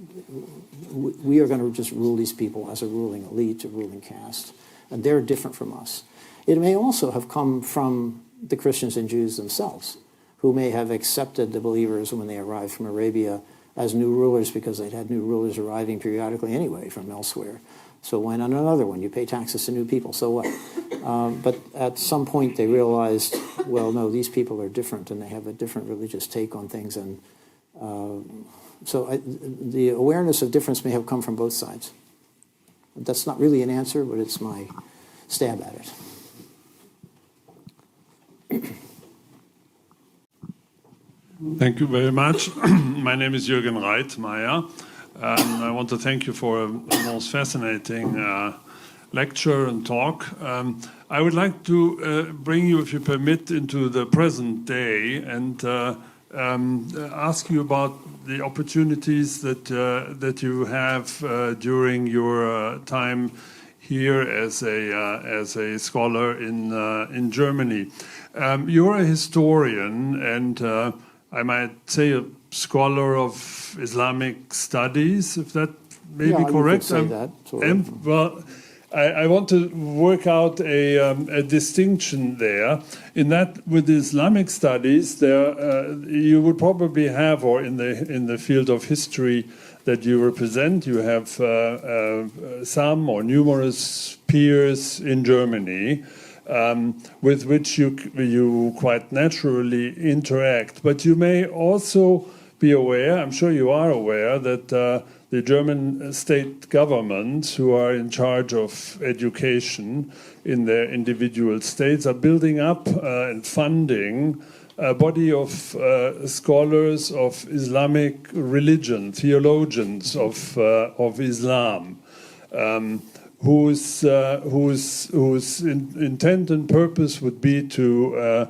S2: we are going to just rule these people as a ruling elite, a ruling caste. And they're different from us. It may also have come from the Christians and Jews themselves, who may have accepted the believers when they arrived from Arabia as new rulers because they'd had new rulers arriving periodically anyway from elsewhere. So why not another one? You pay taxes to new people, so what? But at some point they realized, well, no, these people are different and they have a different religious take on things. And the awareness of difference may have come from both sides. That's not really an answer, but it's my stab at it.
S7: Thank you very much. My name is Jürgen Reitmeier, and I want to thank you for a most fascinating lecture and talk. I would like to bring you, if you permit, into the present day and ask you about the opportunities that you have during your time here as a scholar in Germany. You're a historian and I might say a scholar of Islamic studies, if that may be correct.
S2: You could say that. Sort of.
S7: Well, I want to work out a distinction there. In that, with Islamic studies, there you would probably have, or in the field of history that you represent, you have some or numerous peers in Germany. With which you quite naturally interact. But you may also be aware, I'm sure you are aware, that the German state governments who are in charge of education in their individual states are building up and funding a body of scholars of Islamic religion, theologians of Islam. Whose intent and purpose would be to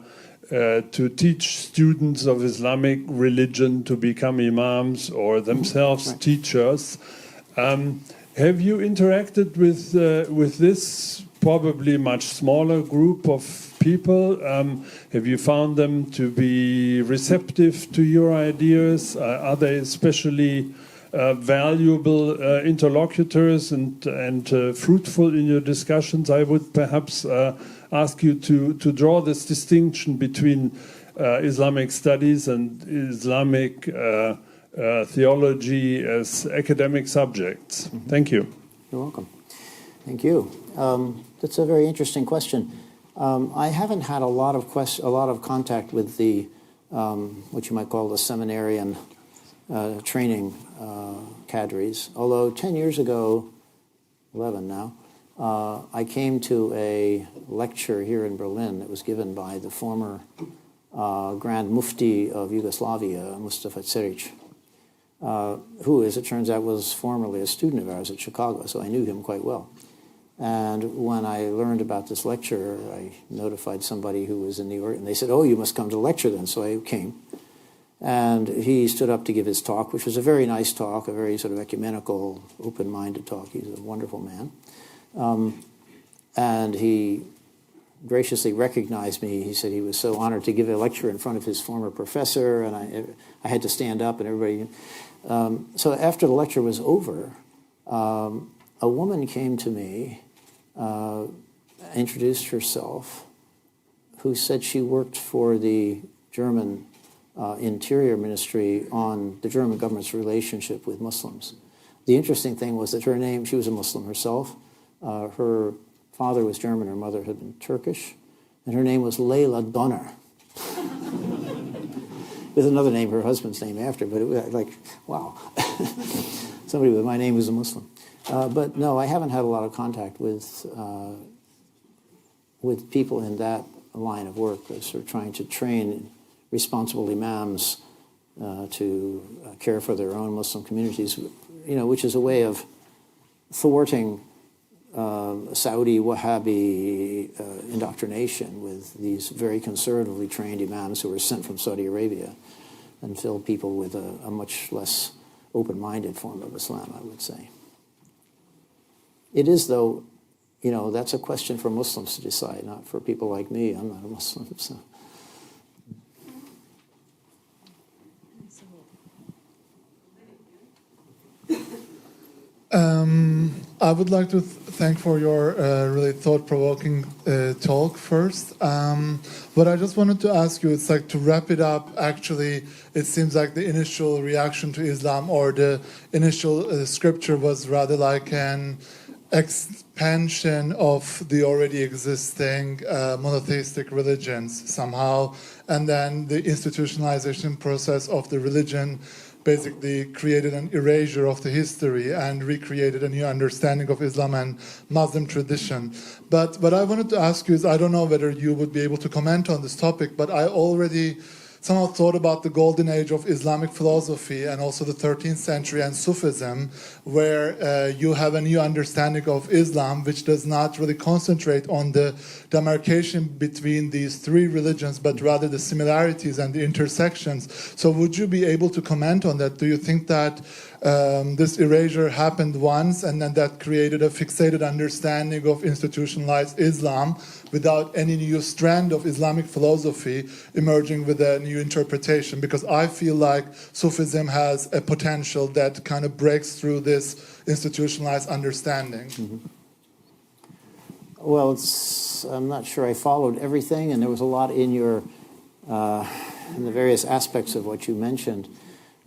S7: teach students of Islamic religion to become imams or themselves teachers. Have you interacted with this probably much smaller group of people? Have you found them to be receptive to your ideas? Are they especially valuable interlocutors and fruitful in your discussions? I would perhaps ask you to draw this distinction between Islamic studies and Islamic theology as academic subjects. Thank you.
S2: You're welcome. Thank you. That's a very interesting question. I haven't had a lot of contact with the what you might call the seminarian training cadres. Although 10 years ago, 11 now, I came to a lecture here in Berlin that was given by the former Grand Mufti of Yugoslavia, Mustafa Ceric, who, as it turns out, was formerly a student of ours at Chicago, so I knew him quite well. And when I learned about this lecture, I notified somebody who was in New York, and they said, oh, you must come to the lecture then. So I came. And he stood up to give his talk, which was a very nice talk, a very sort of ecumenical, open-minded talk. He's a wonderful man. And he graciously recognized me. He said he was so honored to give a lecture in front of his former professor, and I had to stand up, and everybody. So after the lecture was over, a woman came to me, introduced herself, who said she worked for the German Interior Ministry on the German government's relationship with Muslims. The interesting thing was that her name, she was a Muslim herself. Her father was German, her mother had been Turkish, and her name was Leila Donner. With another name, her husband's name after, but it was like, wow. Somebody with my name was a Muslim. But no, I haven't had a lot of contact with people in that line of work, sort of trying to train responsible imams to care for their own Muslim communities, which is a way of thwarting Saudi Wahhabi indoctrination with these very conservatively trained imams who were sent from Saudi Arabia and fill people with a much less open-minded form of Islam, I would say. It is, though, that's a question for Muslims to decide, not for people like me. I'm not a Muslim, so.
S8: I would like to thank for your really thought-provoking talk first. What I just wanted to ask you, it's like to wrap it up, actually, it seems like the initial reaction to Islam or the initial scripture was rather like an expansion of the already existing monotheistic religions somehow, and then the institutionalization process of the religion basically created an erasure of the history and recreated a new understanding of Islam and Muslim tradition. But what I wanted to ask you is, I don't know whether you would be able to comment on this topic, but I already somehow thought about the golden age of Islamic philosophy and also the 13th century and Sufism, where you have a new understanding of Islam, which does not really concentrate on the demarcation between these three religions, but rather the similarities and the intersections. So would you be able to comment on that? Do you think that this erasure happened once and then that created a fixated understanding of institutionalized Islam without any new strand of Islamic philosophy emerging with a new interpretation? Because I feel like Sufism has a potential that kind of breaks through this institutionalized understanding.
S2: Mm-hmm. Well, I'm not sure I followed everything, and there was a lot in your in the various aspects of what you mentioned.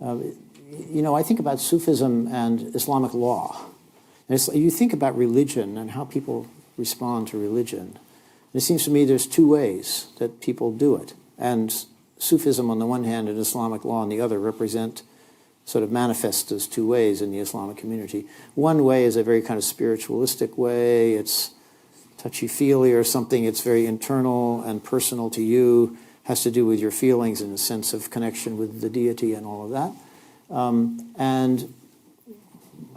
S2: I think about Sufism and Islamic law. And you think about religion and how people respond to religion. And it seems to me there's two ways that people do it. And Sufism on the one hand and Islamic law on the other represent, sort of manifest as two ways in the Islamic community. One way is a very kind of spiritualistic way. It's touchy-feely or something. It's very internal and personal to you, has to do with your feelings and a sense of connection with the deity and all of that. And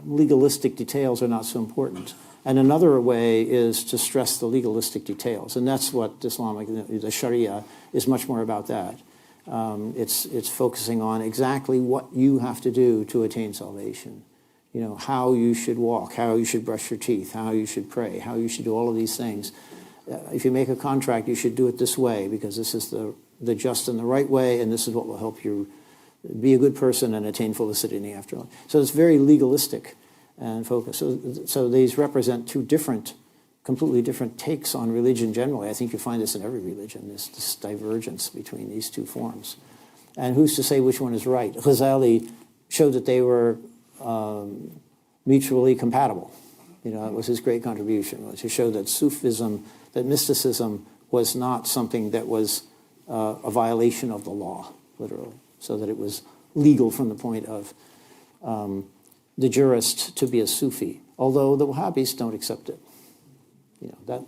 S2: legalistic details are not so important. And another way is to stress the legalistic details. And that's what the Sharia is much more about that. It's focusing on exactly what you have to do to attain salvation. How you should walk, how you should brush your teeth, how you should pray, how you should do all of these things. If you make a contract, you should do it this way because this is the just and the right way, and this is what will help you be a good person and attain felicity in the afterlife. So it's very legalistic and focused. So these represent two completely different takes on religion generally. I think you find this in every religion, this divergence between these two forms. And who's to say which one is right? Ghazali showed that they were mutually compatible. It was his great contribution, was to show that Sufism, that mysticism was not something that was a violation of the law, literally. So that it was legal from the point of the jurist to be a Sufi, although the Wahhabis don't accept it.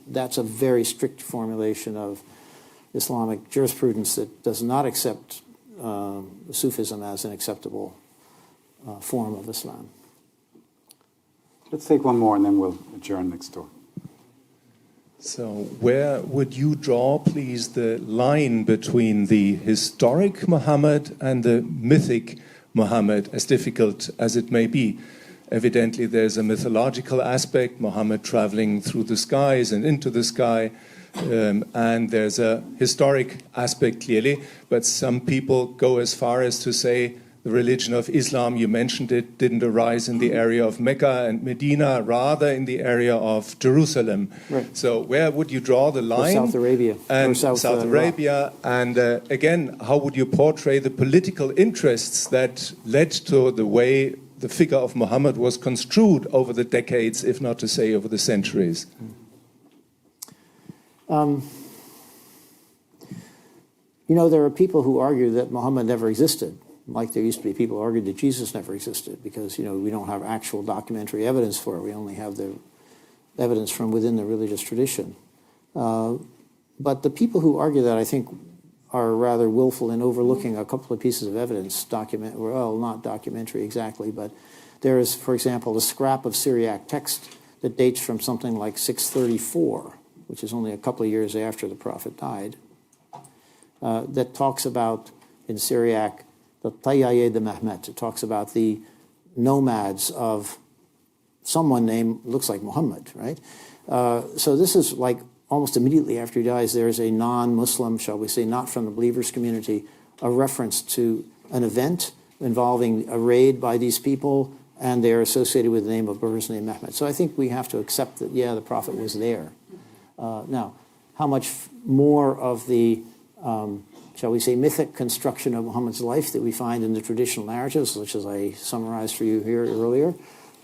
S2: That's a very strict formulation of Islamic jurisprudence that does not accept Sufism as an acceptable form of Islam.
S3: Let's take one more and then we'll adjourn next door.
S9: So where would you draw, please, the line between the historic Muhammad and the mythic Muhammad, as difficult as it may be? Evidently, there's a mythological aspect, Muhammad traveling through the skies and into the sky. and there's a historic aspect clearly, but some people go as far as to say the religion of Islam, you mentioned it, didn't arise in the area of Mecca and Medina, rather in the area of Jerusalem.
S2: Right.
S9: So where would you draw the line?
S2: South Arabia.
S9: And
S2: Or South
S9: Arabia. And again, how would you portray the political interests that led to the way the figure of Muhammad was construed over the decades, if not to say over the centuries?
S2: You know, there are people who argue that Muhammad never existed, like there used to be people who argued that Jesus never existed, because, you know, we don't have actual documentary evidence for it. We only have the evidence from within the religious tradition. But the people who argue that, I think, are rather willful in overlooking a couple of pieces of evidence, not documentary exactly, but there is, for example, a scrap of Syriac text that dates from something like 634, which is only a couple of years after the Prophet died, that talks about, in Syriac, the Tayyaye de Mehmet. It talks about the nomads of someone named, looks like Muhammad, right? So this is like almost immediately after he dies, there's a non-Muslim, shall we say, not from the believers community, a reference to an event involving a raid by these people, and they're associated with the name of a person named Mehmet. So I think we have to accept that, yeah, the Prophet was there. Now, how much more of the shall we say, mythic construction of Muhammad's life that we find in the traditional narratives, which as I summarized for you here earlier,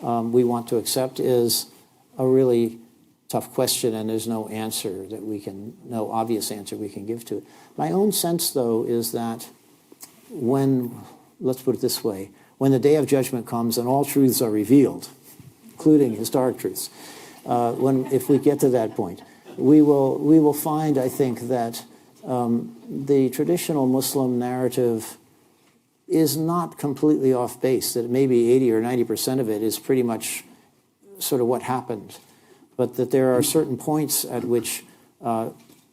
S2: we want to accept is a really tough question, and there's no answer that we can, no obvious answer we can give to it. My own sense, though, is that when, let's put it this way, when the day of judgment comes and all truths are revealed, including historic truths, if we get to that point, we will find, I think, that the traditional Muslim narrative is not completely off base, that maybe 80 or 90% of it is pretty much sort of what happened, but that there are certain points at which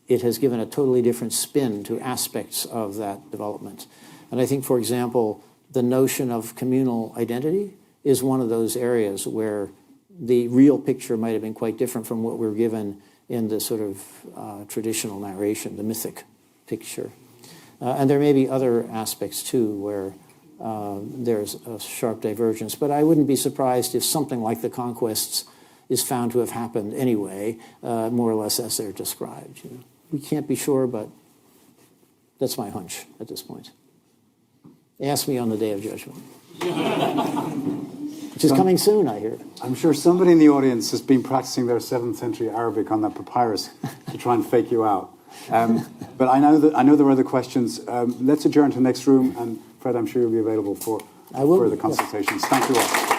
S2: it has given a totally different spin to aspects of that development. And I think, for example, the notion of communal identity is one of those areas where the real picture might have been quite different from what we're given in the sort of traditional narration, the mythic picture. And there may be other aspects, too, where there's a sharp divergence. But I wouldn't be surprised if something like the conquests is found to have happened anyway, more or less as they're described. You know. We can't be sure, but that's my hunch at this point. Ask me on the Day of Judgment. Which is coming soon, I hear.
S3: I'm sure somebody in the audience has been practicing their 7th century Arabic on that papyrus to try and fake you out. But I know there are other questions. Let's adjourn to the next room, and Fred, I'm sure you'll be available for further consultations. Thank you all.